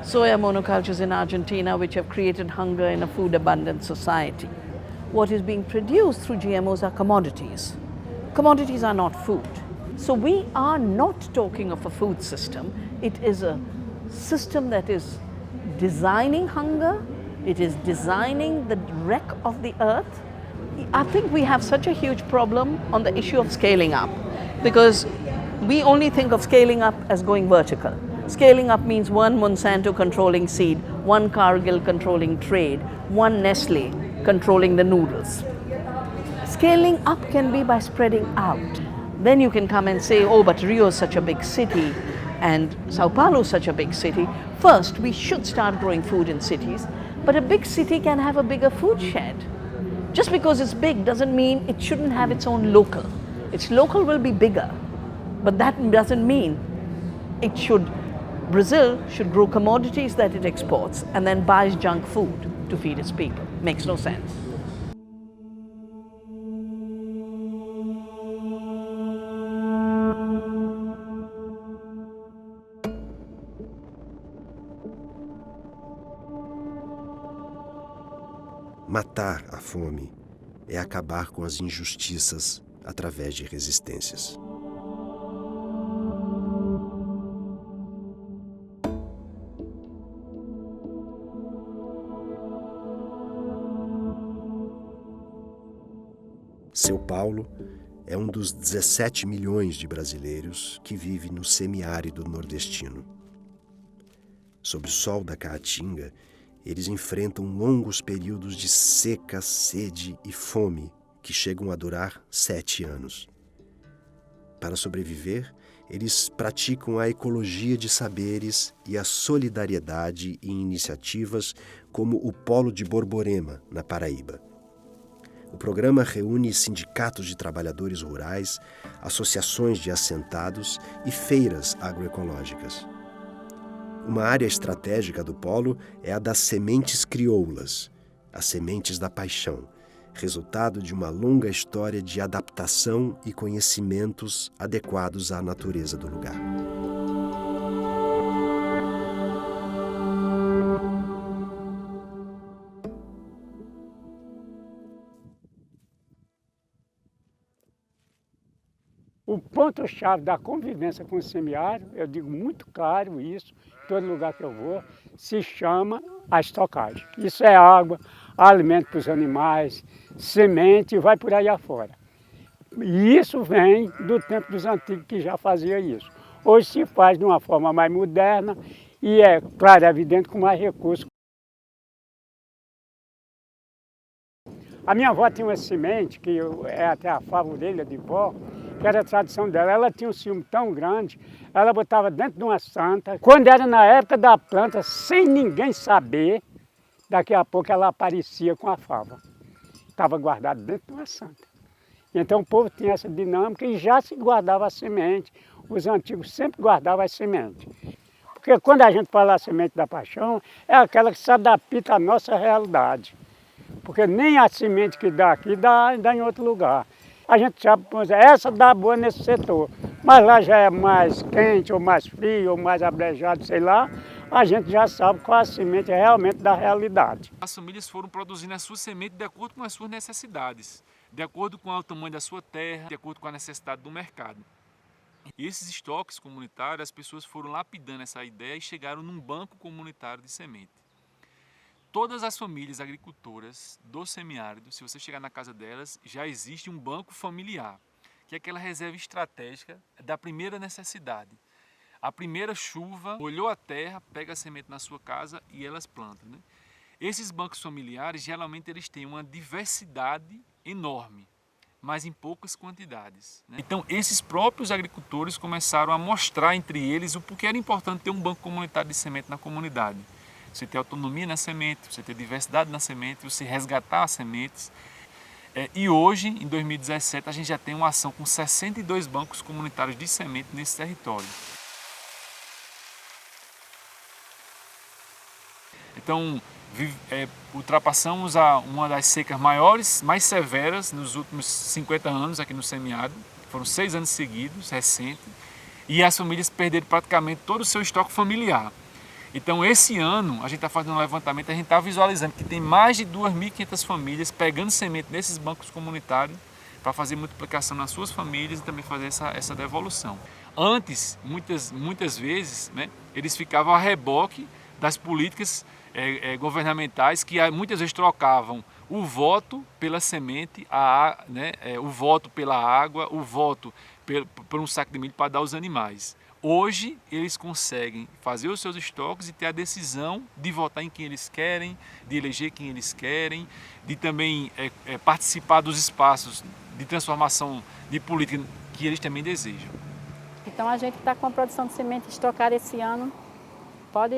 soya monocultures in Argentina, which have created hunger in a food-abundant society. What is being produced through GMOs are commodities. Commodities are not food. So we are not talking of a food system. It is a system that is designing hunger, it is designing the wreck of the earth. I think we have such a huge problem on the issue of scaling up, because we only think of scaling up as going vertical. Scaling up means one Monsanto controlling seed, one Cargill controlling trade, one Nestle controlling the noodles. Scaling up can be by spreading out. Then you can come and say, oh, but Rio is such a big city and Sao Paulo is such a big city. First, we should start growing food in cities, but a big city can have a bigger food shed. Just because it's big doesn't mean it shouldn't have its own local. Its local will be bigger, but that doesn't mean it should. Brazil should grow commodities that it exports and then buys junk food to feed its people. Makes no sense. Matar a fome é acabar com as injustiças através de resistências. São Paulo é um dos 17 milhões de brasileiros que vive no semiárido nordestino. Sob o sol da Caatinga, eles enfrentam longos períodos de seca, sede e fome que chegam a durar 7 anos. Para sobreviver, eles praticam a ecologia de saberes e a solidariedade em iniciativas como o Polo de Borborema, na Paraíba. O programa reúne sindicatos de trabalhadores rurais, associações de assentados e feiras agroecológicas. Uma área estratégica do polo é a das sementes crioulas, as sementes da paixão, resultado de uma longa história de adaptação e conhecimentos adequados à natureza do lugar. O ponto-chave da convivência com o semiárido, eu digo muito claro isso, todo lugar que eu vou, se chama a estocagem. Isso é água, alimento para os animais, semente e vai por aí afora. E isso vem do tempo dos antigos que já fazia isso. Hoje se faz de uma forma mais moderna e é, claro, é evidente, com mais recursos. A minha avó tinha uma semente, que é até a fava orelha de vó, que era a tradição dela. Ela tinha um ciúme tão grande, ela botava dentro de uma santa. Quando era na época da planta, sem ninguém saber, daqui a pouco ela aparecia com a fava. Estava guardada dentro de uma santa. Então o povo tinha essa dinâmica e já se guardava a semente. Os antigos sempre guardavam a semente. Porque quando a gente fala a semente da paixão, é aquela que se adapta à nossa realidade. Porque nem a semente que dá aqui dá em outro lugar. A gente sabe, essa dá boa nesse setor, mas lá já é mais quente, ou mais frio, ou mais abrejado, sei lá, a gente já sabe qual a semente é realmente da realidade. As famílias foram produzindo a sua semente de acordo com as suas necessidades, de acordo com o tamanho da sua terra, de acordo com a necessidade do mercado. E esses estoques comunitários, as pessoas foram lapidando essa ideia e chegaram num banco comunitário de semente. Todas as famílias agricultoras do semiárido, se você chegar na casa delas, já existe um banco familiar, que é aquela reserva estratégica da primeira necessidade. A primeira chuva, molhou a terra, pega a semente na sua casa e elas plantam, né? Esses bancos familiares, geralmente, eles têm uma diversidade enorme, mas em poucas quantidades, né? Então, esses próprios agricultores começaram a mostrar entre eles o porquê era importante ter um banco comunitário de semente na comunidade. Você ter autonomia na semente, você ter diversidade na semente, você resgatar as sementes. E hoje, em 2017, a gente já tem uma ação com 62 bancos comunitários de semente nesse território. Então, ultrapassamos uma das secas maiores, mais severas nos últimos 50 anos aqui no semiárido. Foram 6 anos seguidos, recente, e as famílias perderam praticamente todo o seu estoque familiar. Então, esse ano, a gente está fazendo um levantamento, a gente está visualizando que tem mais de 2.500 famílias pegando semente nesses bancos comunitários para fazer multiplicação nas suas famílias e também fazer essa devolução. Antes, muitas vezes, né, eles ficavam a reboque das políticas governamentais que muitas vezes trocavam o voto pela semente, o voto pela água, o voto por um saco de milho para dar aos animais. Hoje, eles conseguem fazer os seus estoques e ter a decisão de votar em quem eles querem, de eleger quem eles querem, de também participar dos espaços de transformação de política que eles também desejam. Então, a gente está com a produção de semente estocada esse ano. Pode,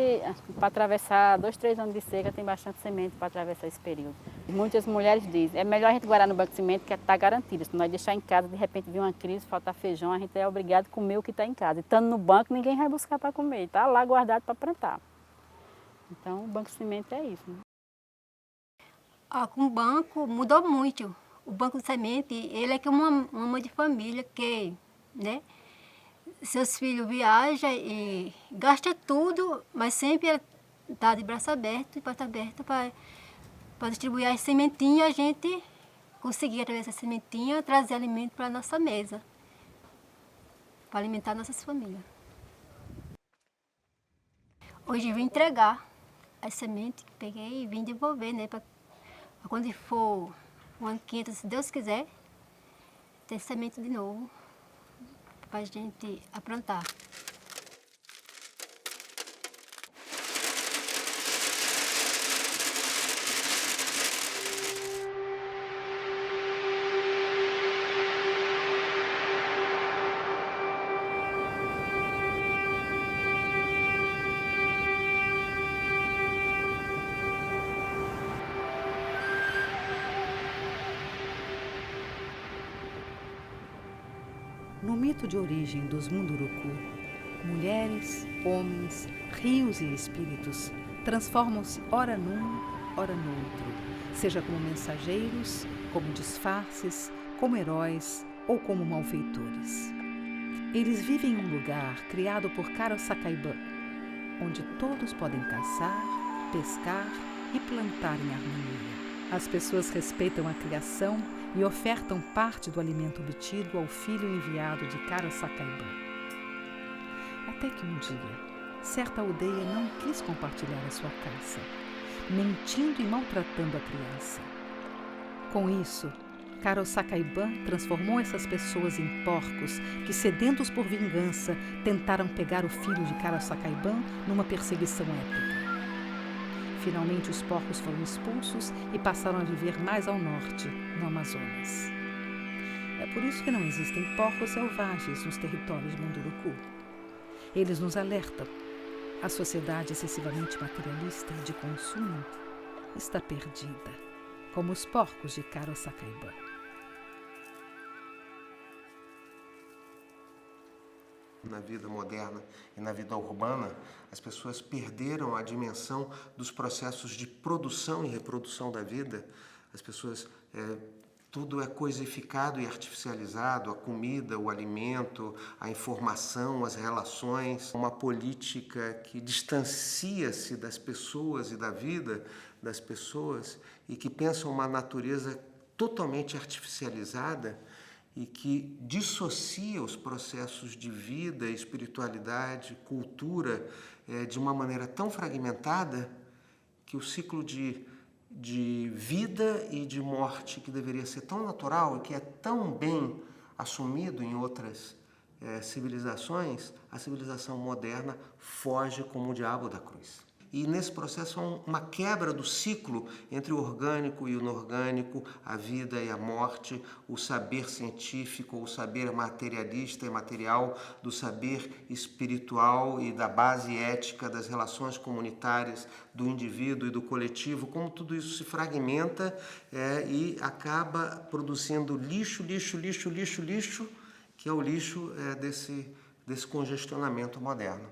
para atravessar 2, 3 anos de seca, tem bastante semente para atravessar esse período. Muitas mulheres dizem, é melhor a gente guardar no banco de semente que está garantido. Se nós deixar em casa, de repente vir uma crise, faltar feijão, a gente é obrigado a comer o que está em casa. E estando no banco, ninguém vai buscar para comer, está lá guardado para plantar. Então, o banco de semente é isso, né? Com o banco mudou muito. O banco de semente, ele é como uma mãe de família que, né? Seus filhos viajam e gastam tudo, mas sempre está de braço aberto e porta aberta para distribuir as sementinhas, a gente conseguir, através dessa sementinha, trazer alimento para a nossa mesa, para alimentar nossas famílias. Hoje eu vim entregar as sementes que peguei e vim devolver, né, para quando for um ano 500, se Deus quiser, ter semente de novo para a gente aprontar. No mito de origem dos Munduruku, mulheres, homens, rios e espíritos transformam-se ora num, ora no outro, seja como mensageiros, como disfarces, como heróis ou como malfeitores. Eles vivem em um lugar criado por Karasakaiban, onde todos podem caçar, pescar e plantar em harmonia. As pessoas respeitam a criação e ofertam parte do alimento obtido ao filho enviado de Karasakaiban. Até que um dia, certa aldeia não quis compartilhar a sua caça, mentindo e maltratando a criança. Com isso, Carol Sacaiban transformou essas pessoas em porcos que, sedentos por vingança, tentaram pegar o filho de Carol Sacaiban numa perseguição épica. Finalmente, os porcos foram expulsos e passaram a viver mais ao norte, no Amazonas. É por isso que não existem porcos selvagens nos territórios de Munduruku. Eles nos alertam. A sociedade excessivamente materialista e de consumo está perdida, como os porcos de Carol Sacaiban. Na vida moderna e na vida urbana, as pessoas perderam a dimensão dos processos de produção e reprodução da vida. As pessoas, tudo é coisificado e artificializado, a comida, o alimento, a informação, as relações. Uma política que distancia-se das pessoas e da vida das pessoas e que pensa uma natureza totalmente artificializada e que dissocia os processos de vida, espiritualidade, cultura, de uma maneira tão fragmentada que o ciclo de vida e de morte, que deveria ser tão natural e que é tão bem assumido em outras civilizações, a civilização moderna foge como o diabo da cruz. E nesse processo há uma quebra do ciclo entre o orgânico e o inorgânico, a vida e a morte, o saber científico, o saber materialista e material, do saber espiritual e da base ética das relações comunitárias do indivíduo e do coletivo, como tudo isso se fragmenta e acaba produzindo lixo, que é o lixo desse congestionamento moderno.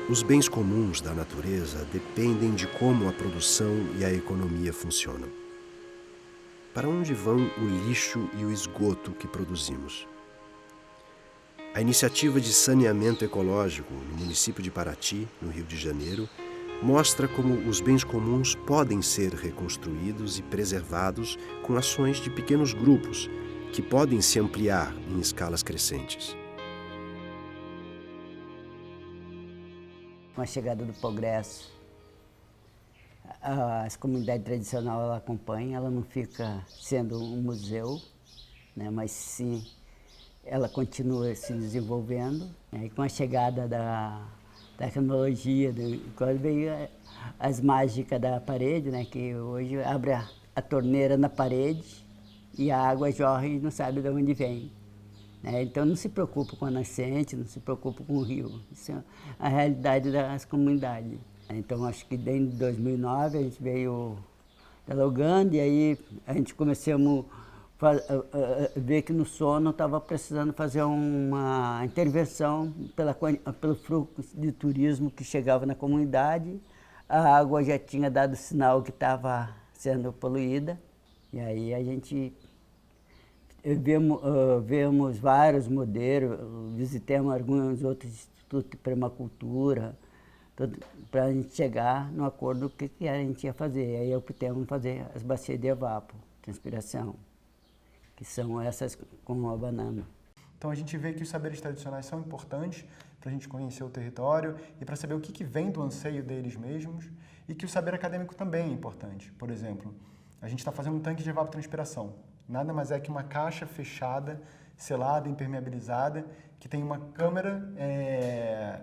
Os bens comuns da natureza dependem de como a produção e a economia funcionam. Para onde vão o lixo e o esgoto que produzimos? A iniciativa de saneamento ecológico no município de Paraty, no Rio de Janeiro, mostra como os bens comuns podem ser reconstruídos e preservados com ações de pequenos grupos que podem se ampliar em escalas crescentes. Com a chegada do progresso, a comunidade tradicional ela acompanha, ela não fica sendo um museu, né, mas sim ela continua se desenvolvendo. E com a chegada da tecnologia, quando veio as mágicas da parede, né, que hoje abre a torneira na parede e a água jorra e não sabe de onde vem. Então não se preocupa com a nascente, não se preocupa com o rio. Isso é a realidade das comunidades. Então acho que desde 2009 a gente veio dialogando e aí a gente começamos a ver que no sono estava precisando fazer uma intervenção pelo fluxo de turismo que chegava na comunidade. A água já tinha dado sinal que estava sendo poluída e aí a gente vemos vários modelos, visitamos alguns outros institutos de permacultura, para a gente chegar no acordo do que a gente ia fazer. Aí optamos fazer as bacias de evapor, transpiração, que são essas com a banana. Então a gente vê que os saberes tradicionais são importantes para a gente conhecer o território e para saber o que vem do anseio deles mesmos e que o saber acadêmico também é importante. Por exemplo, a gente está fazendo um tanque de evapotranspiração. Nada mais é que uma caixa fechada, selada, impermeabilizada, que tem uma câmera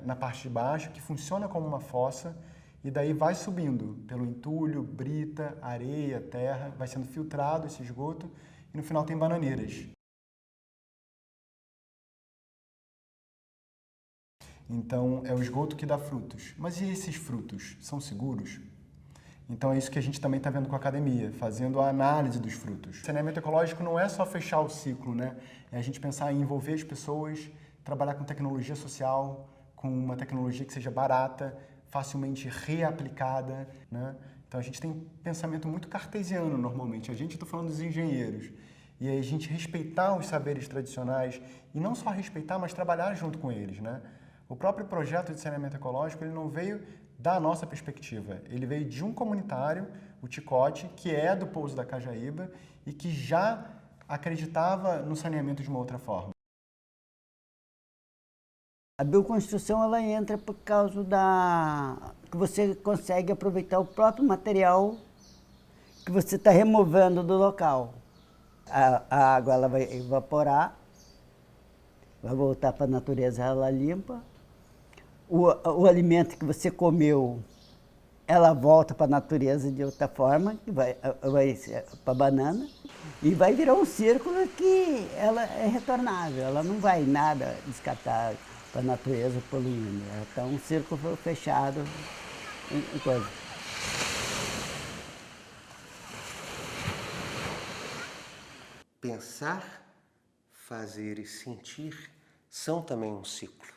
na parte de baixo que funciona como uma fossa e daí vai subindo pelo entulho, brita, areia, terra, vai sendo filtrado esse esgoto e no final tem bananeiras. Então é o esgoto que dá frutos. Mas e esses frutos? São seguros? Então é isso que a gente também está vendo com a academia, fazendo a análise dos frutos. O saneamento ecológico não é só fechar o ciclo, né? É a gente pensar em envolver as pessoas, trabalhar com tecnologia social, com uma tecnologia que seja barata, facilmente reaplicada, né? Então a gente tem um pensamento muito cartesiano normalmente. A gente está falando dos engenheiros. E aí a gente respeitar os saberes tradicionais e não só respeitar, mas trabalhar junto com eles, né? O próprio projeto de saneamento ecológico ele não veio da nossa perspectiva. Ele veio de um comunitário, o Ticote, que é do Pouso da Cajaíba e que já acreditava no saneamento de uma outra forma. A bioconstrução ela entra por causa que você consegue aproveitar o próprio material que você está removendo do local. A água ela vai evaporar, vai voltar para a natureza, ela limpa. O alimento que você comeu, ela volta para a natureza de outra forma, que vai para a banana, e vai virar um círculo que ela é retornável, ela não vai nada descartar para a natureza poluindo. Então, um círculo fechado em coisa. Pensar, fazer e sentir são também um ciclo.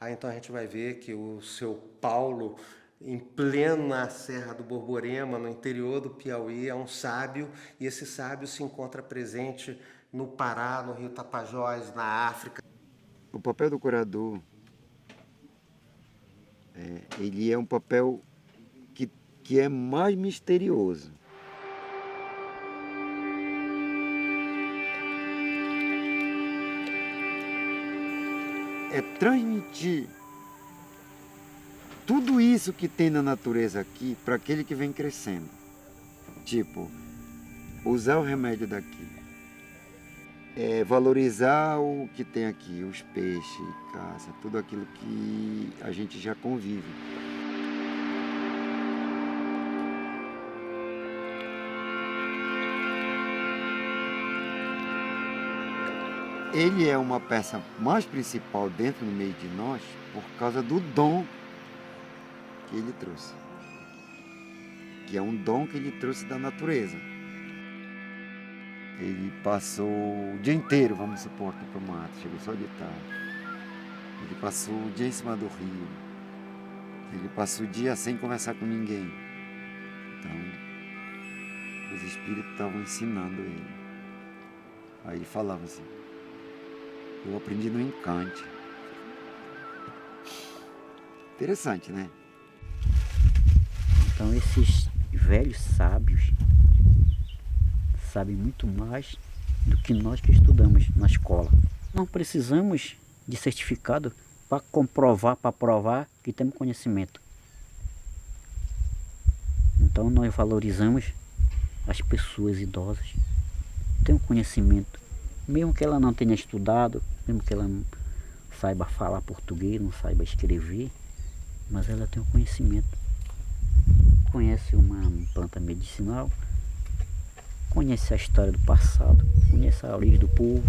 Então a gente vai ver que o seu Paulo, em plena Serra do Borborema, no interior do Piauí, é um sábio, e esse sábio se encontra presente no Pará, no Rio Tapajós, na África. O papel do curador, ele é um papel que é mais misterioso. É transmitir tudo isso que tem na natureza aqui para aquele que vem crescendo. Tipo, usar o remédio daqui. Valorizar o que tem aqui, os peixes, caça, tudo aquilo que a gente já convive. Ele é uma peça mais principal dentro do meio de nós por causa do dom que ele trouxe. Que é um dom que ele trouxe da natureza. Ele passou o dia inteiro, vamos supor, aqui para o mato, chegou só de tarde. Ele passou o dia em cima do rio. Ele passou o dia sem conversar com ninguém. Então, os espíritos estavam ensinando ele. Aí ele falava assim: eu aprendi no encante. Interessante, né? Então esses velhos sábios sabem muito mais do que nós que estudamos na escola. Não precisamos de certificado para comprovar, para provar que temos conhecimento. Então nós valorizamos as pessoas idosas, têm um conhecimento, mesmo que ela não tenha estudado, mesmo que ela não saiba falar português, não saiba escrever, mas ela tem um conhecimento. Conhece uma planta medicinal, conhece a história do passado, conhece a origem do povo.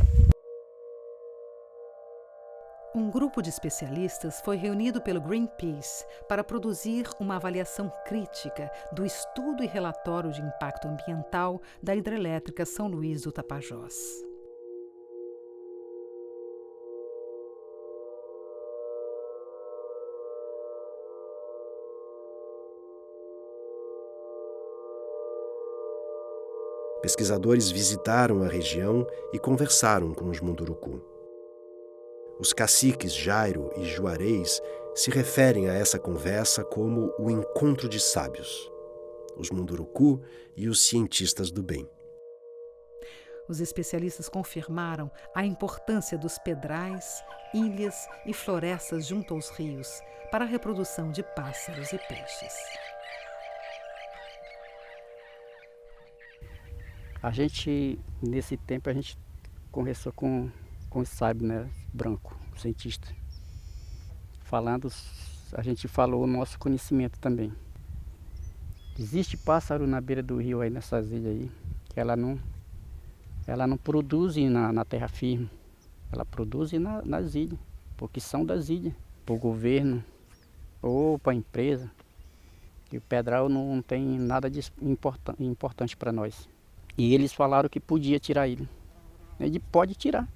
Um grupo de especialistas foi reunido pelo Greenpeace para produzir uma avaliação crítica do estudo e relatório de impacto ambiental da hidrelétrica São Luís do Tapajós. Pesquisadores visitaram a região e conversaram com os Munduruku. Os caciques Jairo e Juarez se referem a essa conversa como o encontro de sábios, os Munduruku e os cientistas do bem. Os especialistas confirmaram a importância dos pedrais, ilhas e florestas junto aos rios para a reprodução de pássaros e peixes. A gente, nesse tempo, a gente conversou com o sábio, né, branco, cientista. A gente falou o nosso conhecimento também. Existe pássaro na beira do rio aí, nessas ilhas aí, que ela não produz na terra firme, ela produz nas ilhas, porque são das ilhas, para o governo ou para a empresa. E o pedral não tem nada de importante para nós. E eles falaram que podia tirar ele. Ele pode tirar,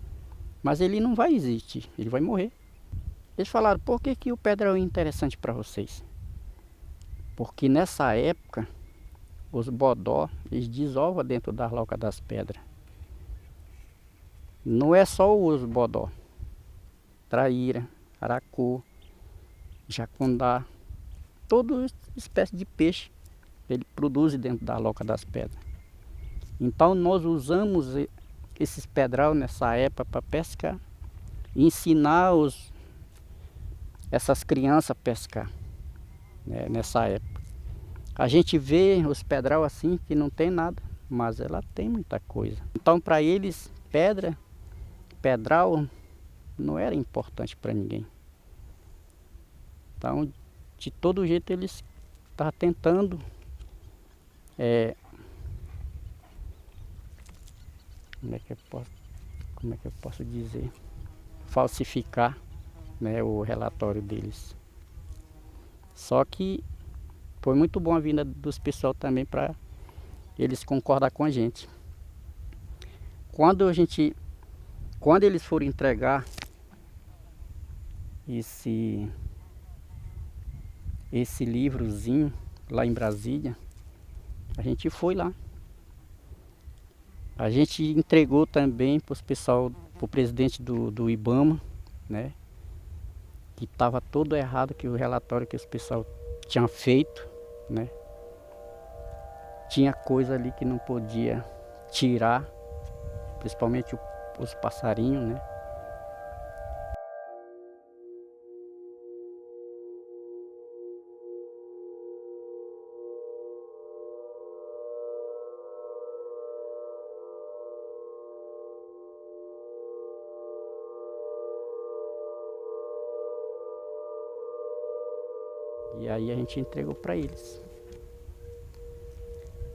mas ele não vai existir, ele vai morrer. Eles falaram: por que o pedral é interessante para vocês? Porque nessa época, os bodó, eles desovam dentro das locas das pedras. Não é só os bodó. Traíra, aracu, jacundá, toda espécie de peixe, ele produz dentro da loca das pedras. Então nós usamos esses pedral nessa época para pescar e ensinar essas crianças a pescar, né, nessa época. A gente vê os pedral assim que não tem nada, mas ela tem muita coisa. Então para eles, pedral não era importante para ninguém. Então de todo jeito eles estavam tentando como é que eu posso dizer? Falsificar, né, o relatório deles. Só que foi muito bom a vinda dos pessoal também para eles concordar com a gente. Quando eles foram entregar esse livrozinho lá em Brasília, a gente foi lá. A gente entregou também para o presidente do IBAMA, né, que estava todo errado, que o relatório que os pessoal tinha feito, né, tinha coisa ali que não podia tirar, principalmente os passarinhos, né. E aí a gente entregou para eles.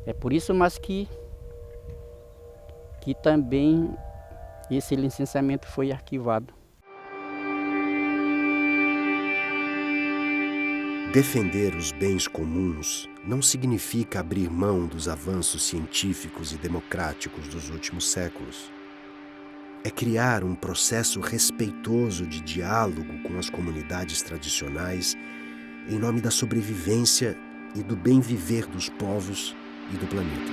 É por isso, mas que também esse licenciamento foi arquivado. Defender os bens comuns não significa abrir mão dos avanços científicos e democráticos dos últimos séculos. É criar um processo respeitoso de diálogo com as comunidades tradicionais em nome da sobrevivência e do bem viver dos povos e do planeta.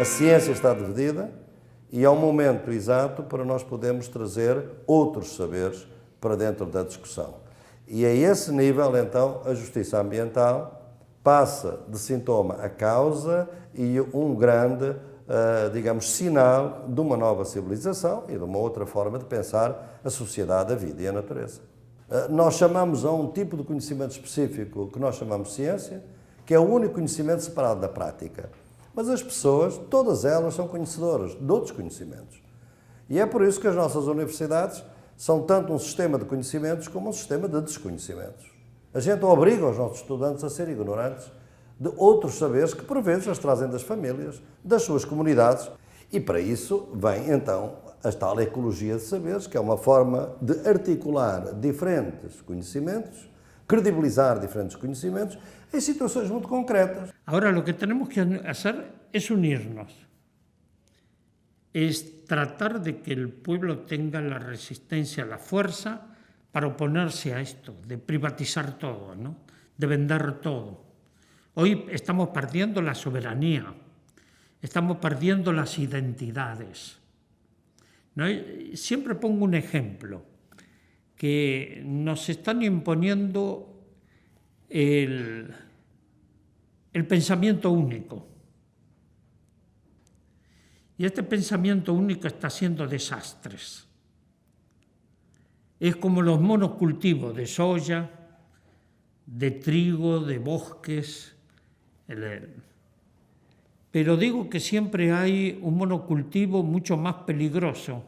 A ciência está dividida e é um momento exato para nós podermos trazer outros saberes para dentro da discussão. E a esse nível, então, a justiça ambiental passa de sintoma a causa e um grande, digamos, sinal de uma nova civilização e de uma outra forma de pensar a sociedade, a vida e a natureza. Nós chamamos a um tipo de conhecimento específico que nós chamamos de ciência, que é o único conhecimento separado da prática. Mas as pessoas, todas elas, são conhecedoras de outros conhecimentos. E é por isso que as nossas universidades são tanto um sistema de conhecimentos como um sistema de desconhecimentos. A gente obriga os nossos estudantes a ser ignorantes de outros saberes que, por vezes, as trazem das famílias, das suas comunidades. E para isso vem, então, a tal ecologia de saberes, que é uma forma de articular diferentes conhecimentos, credibilizar diferentes conhecimentos en situaciones muy concretas. Ahora lo que tenemos que hacer es unirnos, es tratar de que el pueblo tenga la resistencia, la fuerza para oponerse a esto, de privatizar todo, ¿no? De vender todo. Hoy estamos perdiendo la soberanía, estamos perdiendo las identidades, ¿no? Siempre pongo un ejemplo, que nos están imponiendo el pensamiento único. Y este pensamiento único está haciendo desastres. Es como los monocultivos de soya, de trigo, de bosques. Pero digo que siempre hay un monocultivo mucho más peligroso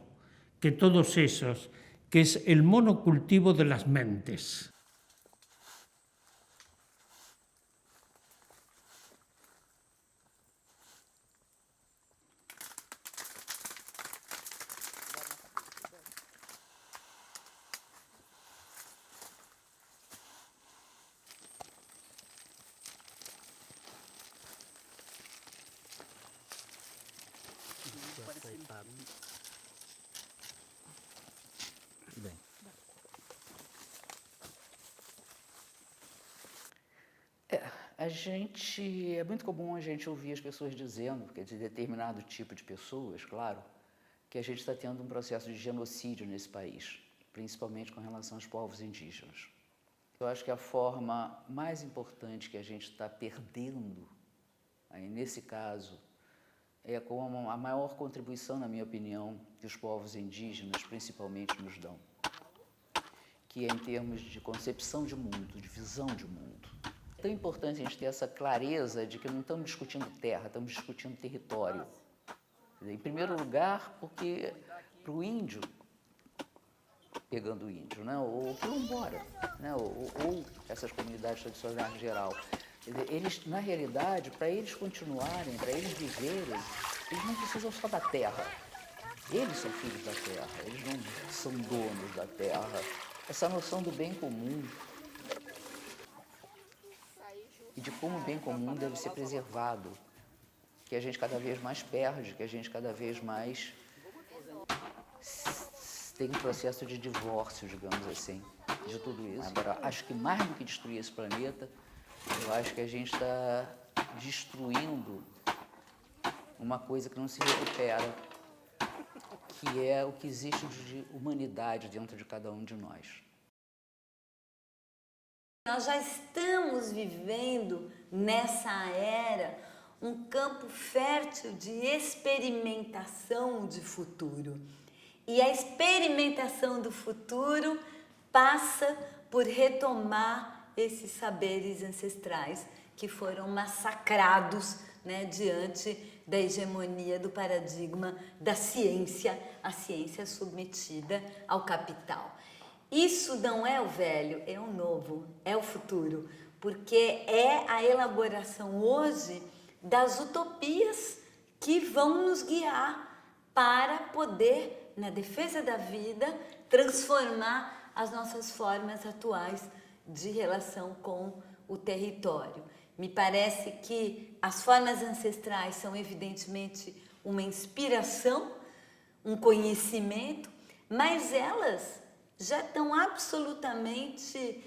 que todos esos, que es el monocultivo de las mentes. É muito comum a gente ouvir as pessoas dizendo, que é de determinado tipo de pessoas, claro, que a gente está tendo um processo de genocídio nesse país, principalmente com relação aos povos indígenas. Eu acho que a forma mais importante que a gente está perdendo, aí nesse caso, é com a maior contribuição, na minha opinião, que os povos indígenas, principalmente, nos dão. que é em termos de concepção de mundo, de visão de mundo. É tão importante a gente ter essa clareza de que não estamos discutindo terra, estamos discutindo território. Em primeiro lugar, porque para o índio, pegando o índio, né, ou quilombola, né, ou essas comunidades tradicionais em geral, eles, na realidade, para eles continuarem, para eles viverem, eles não precisam só da terra. Eles são filhos da terra, eles não são donos da terra. Essa noção do bem comum e de como o bem comum deve ser preservado, que a gente cada vez mais perde, que a gente cada vez mais tem um processo de divórcio, digamos assim, de tudo isso. Agora, acho que mais do que destruir esse planeta, eu acho que a gente está destruindo uma coisa que não se recupera, que é o que existe de humanidade dentro de cada um de nós. Nós já estamos vivendo nessa era um campo fértil de experimentação de futuro. E a experimentação do futuro passa por retomar esses saberes ancestrais que foram massacrados, né, diante da hegemonia do paradigma da ciência, a ciência submetida ao capital. Isso não é o velho, é o novo, é o futuro, porque é a elaboração hoje das utopias que vão nos guiar para poder, na defesa da vida, transformar as nossas formas atuais de relação com o território. Me parece que as formas ancestrais são evidentemente uma inspiração, um conhecimento, mas elas já estão absolutamente,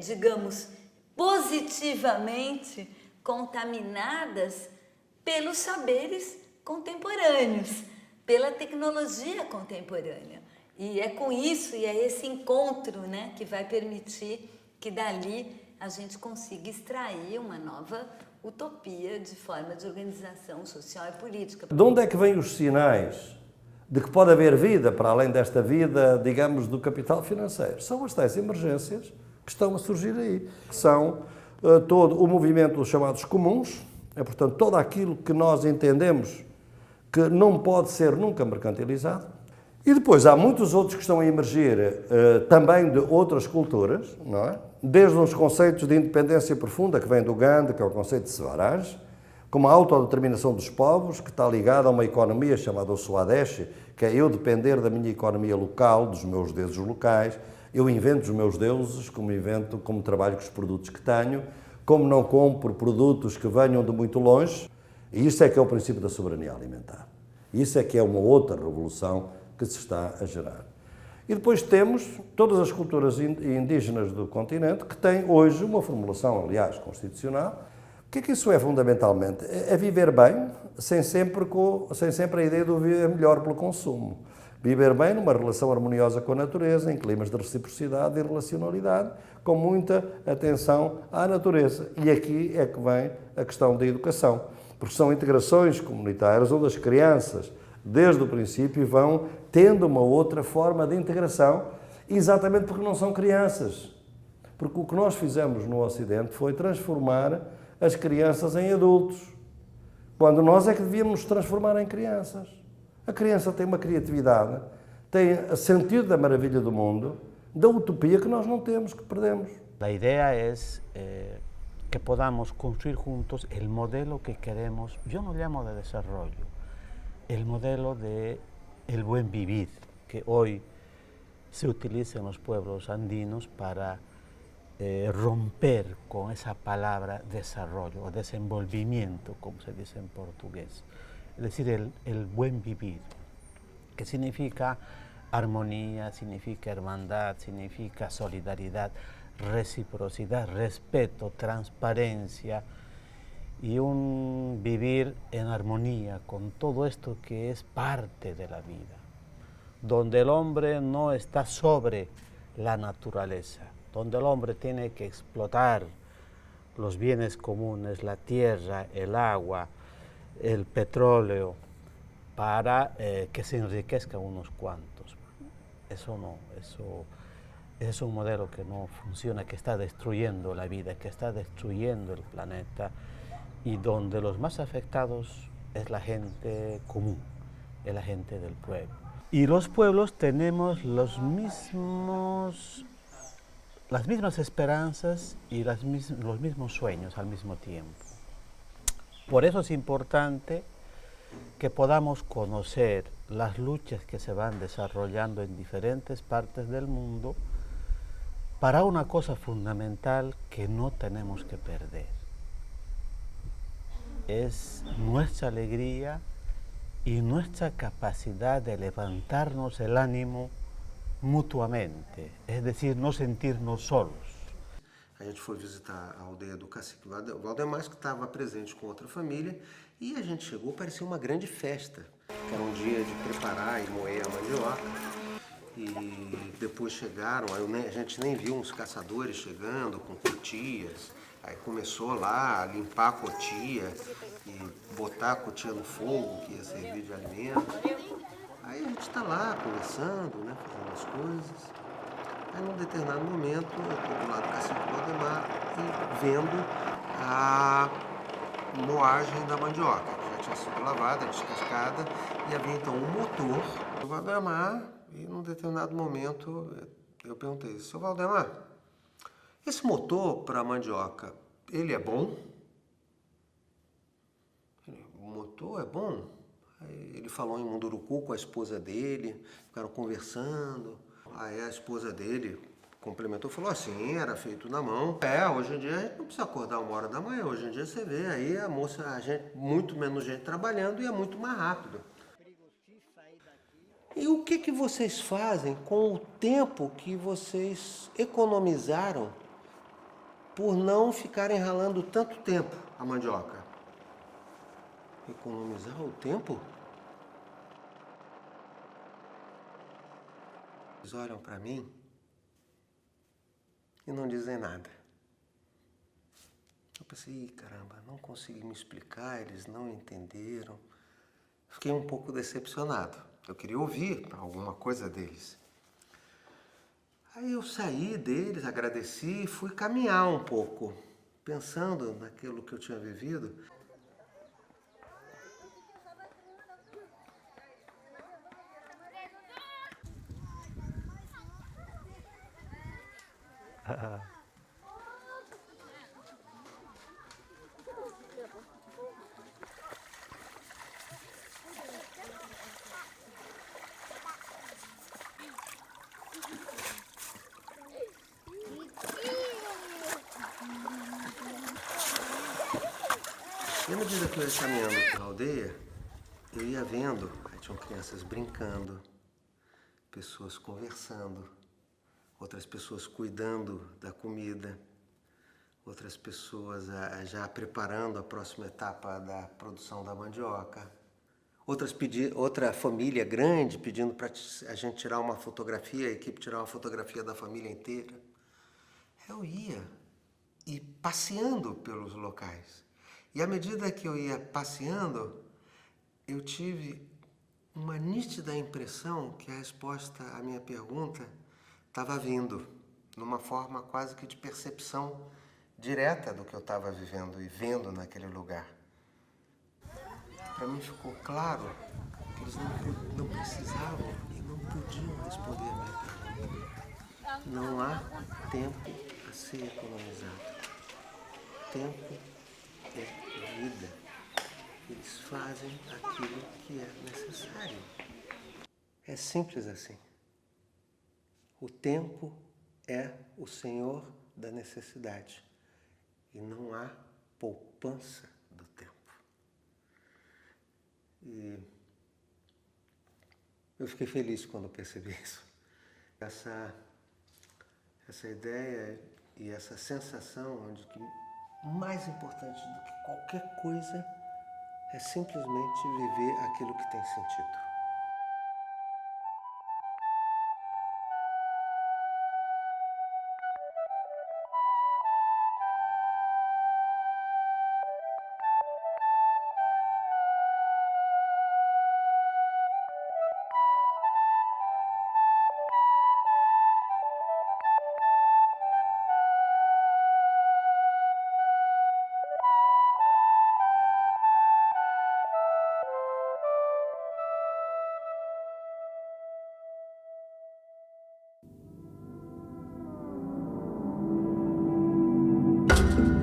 digamos, positivamente contaminadas pelos saberes contemporâneos, pela tecnologia contemporânea. E é com isso, e é esse encontro, né, que vai permitir que dali a gente consiga extrair uma nova utopia de forma de organização social e política. De onde é que vêm os sinais de que pode haver vida para além desta vida, digamos, do capital financeiro? São as tais emergências que estão a surgir aí, que são todo o movimento dos chamados comuns, portanto, todo aquilo que nós entendemos que não pode ser nunca mercantilizado. E depois há muitos outros que estão a emergir também de outras culturas, não é? Desde os conceitos de independência profunda, que vem do Gandhi, que é o conceito de Swaraj, como a autodeterminação dos povos, que está ligada a uma economia chamada o Swadeshi, que é eu depender da minha economia local, dos meus deuses locais, eu invento os meus deuses, como trabalho com os produtos que tenho, como não compro produtos que venham de muito longe, e isso é que é o princípio da soberania alimentar. Isso é que é uma outra revolução que se está a gerar. E depois temos todas as culturas indígenas do continente que têm hoje uma formulação, aliás, constitucional. O que é que isso é fundamentalmente? É viver bem, sem sempre a ideia de viver melhor pelo consumo. Viver bem numa relação harmoniosa com a natureza, em climas de reciprocidade e relacionalidade, com muita atenção à natureza. E aqui é que vem a questão da educação, porque são integrações comunitárias onde as crianças, desde o princípio, vão tendo uma outra forma de integração, exatamente porque não são crianças. Porque o que nós fizemos no Ocidente foi transformar as crianças em adultos, quando nós é que devíamos nos transformar em crianças. A criança tem uma criatividade, tem sentido da maravilha do mundo, da utopia que nós não temos, que perdemos. A ideia é que podamos construir juntos o modelo que queremos, eu não chamo de desenvolvimento, o modelo de el buen vivir, que hoy se utiliza en los pueblos andinos para romper con esa palabra desarrollo o desenvolvimiento, como se dice en portugués. Es decir, el buen vivir, que significa armonía, significa hermandad, significa solidaridad, reciprocidad, respeto, transparencia y un vivir en armonía con todo esto que es parte de la vida, donde el hombre no está sobre la naturaleza, donde el hombre tiene que explotar los bienes comunes, la tierra, el agua, el petróleo, para que se enriquezcan unos cuantos. Eso no, eso es un modelo que no funciona, que está destruyendo la vida, que está destruyendo el planeta y donde los más afectados es la gente común, es la gente del pueblo. Y los pueblos tenemos las mismas esperanzas y los mismos sueños al mismo tiempo. Por eso es importante que podamos conocer las luchas que se van desarrollando en diferentes partes del mundo para una cosa fundamental que no tenemos que perder. Es nuestra alegría y nuestra capacidad de levantarnos el ánimo mutuamente, es decir, no sentirnos solos. A gente foi visitar a aldeia do cacique Valdemar, que estava presente com outra família, e a gente chegou, parecia uma grande festa, que era um dia de preparar e moer a mandioca. E depois chegaram, a gente nem viu uns caçadores chegando com cotias. Aí começou lá a limpar a cotia e botar a cotia no fogo, que ia servir de alimento. Aí a gente está lá conversando, né, fazendo as coisas. Aí num determinado momento eu estou do lado do cacique Valdemar e vendo a moagem da mandioca, que já tinha sido lavada, descascada, e havia então um motor do Valdemar. E num determinado momento eu perguntei: seu Valdemar, esse motor para a mandioca, ele é bom? O motor é bom? Aí ele falou em Munduruku com a esposa dele, ficaram conversando. Aí a esposa dele complementou, falou assim, era feito na mão. Hoje em dia a gente não precisa acordar 1h da manhã, hoje em dia você vê aí a gente, muito menos gente trabalhando e é muito mais rápido. E o que vocês fazem com o tempo que vocês economizaram por não ficarem ralando tanto tempo a mandioca? Economizar o tempo? Eles olham para mim e não dizem nada. Eu pensei, caramba, não consegui me explicar, eles não entenderam. Fiquei um pouco decepcionado. Eu queria ouvir alguma coisa deles. Aí eu saí deles, agradeci e fui caminhar um pouco, pensando naquilo que eu tinha vivido. E à medida que eu ia caminhando pela aldeia, eu ia vendo, aí tinham crianças brincando, pessoas conversando, outras pessoas cuidando da comida, outras pessoas já preparando a próxima etapa da produção da mandioca, outra família grande pedindo para a gente tirar uma fotografia, a equipe tirar uma fotografia da família inteira. Eu ia e passeando pelos locais. E à medida que eu ia passeando, eu tive uma nítida impressão que a resposta à minha pergunta estava vindo, numa forma quase que de percepção direta do que eu estava vivendo e vendo naquele lugar. Para mim ficou claro que eles não precisavam e não podiam responder a minha pergunta. Não há tempo a ser economizado. Tempo é vida. Eles fazem aquilo que é necessário. É simples assim. O tempo é o senhor da necessidade e não há poupança do tempo. E eu fiquei feliz quando percebi isso. Essa ideia e essa sensação de que mais importante do que qualquer coisa é simplesmente viver aquilo que tem sentido.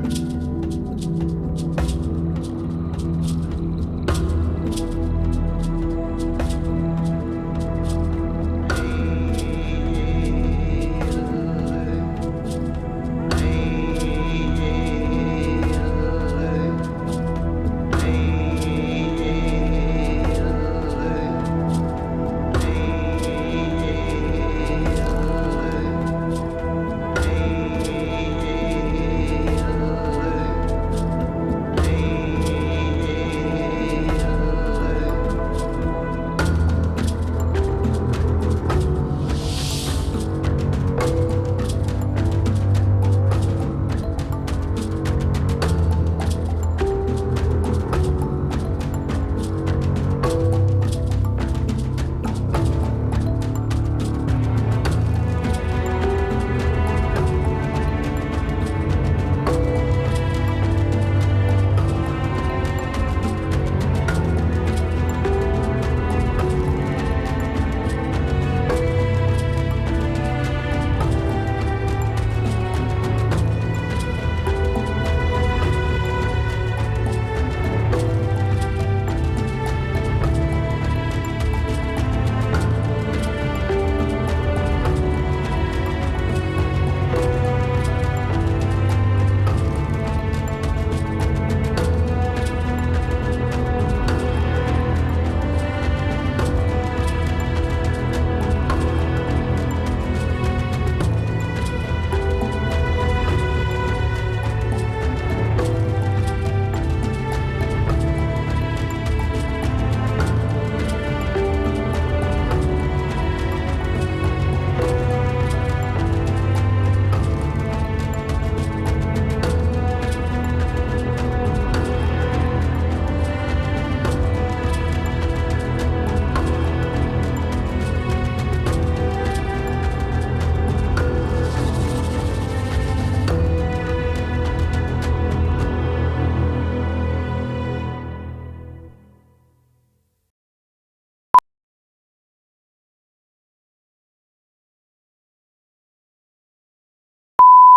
Música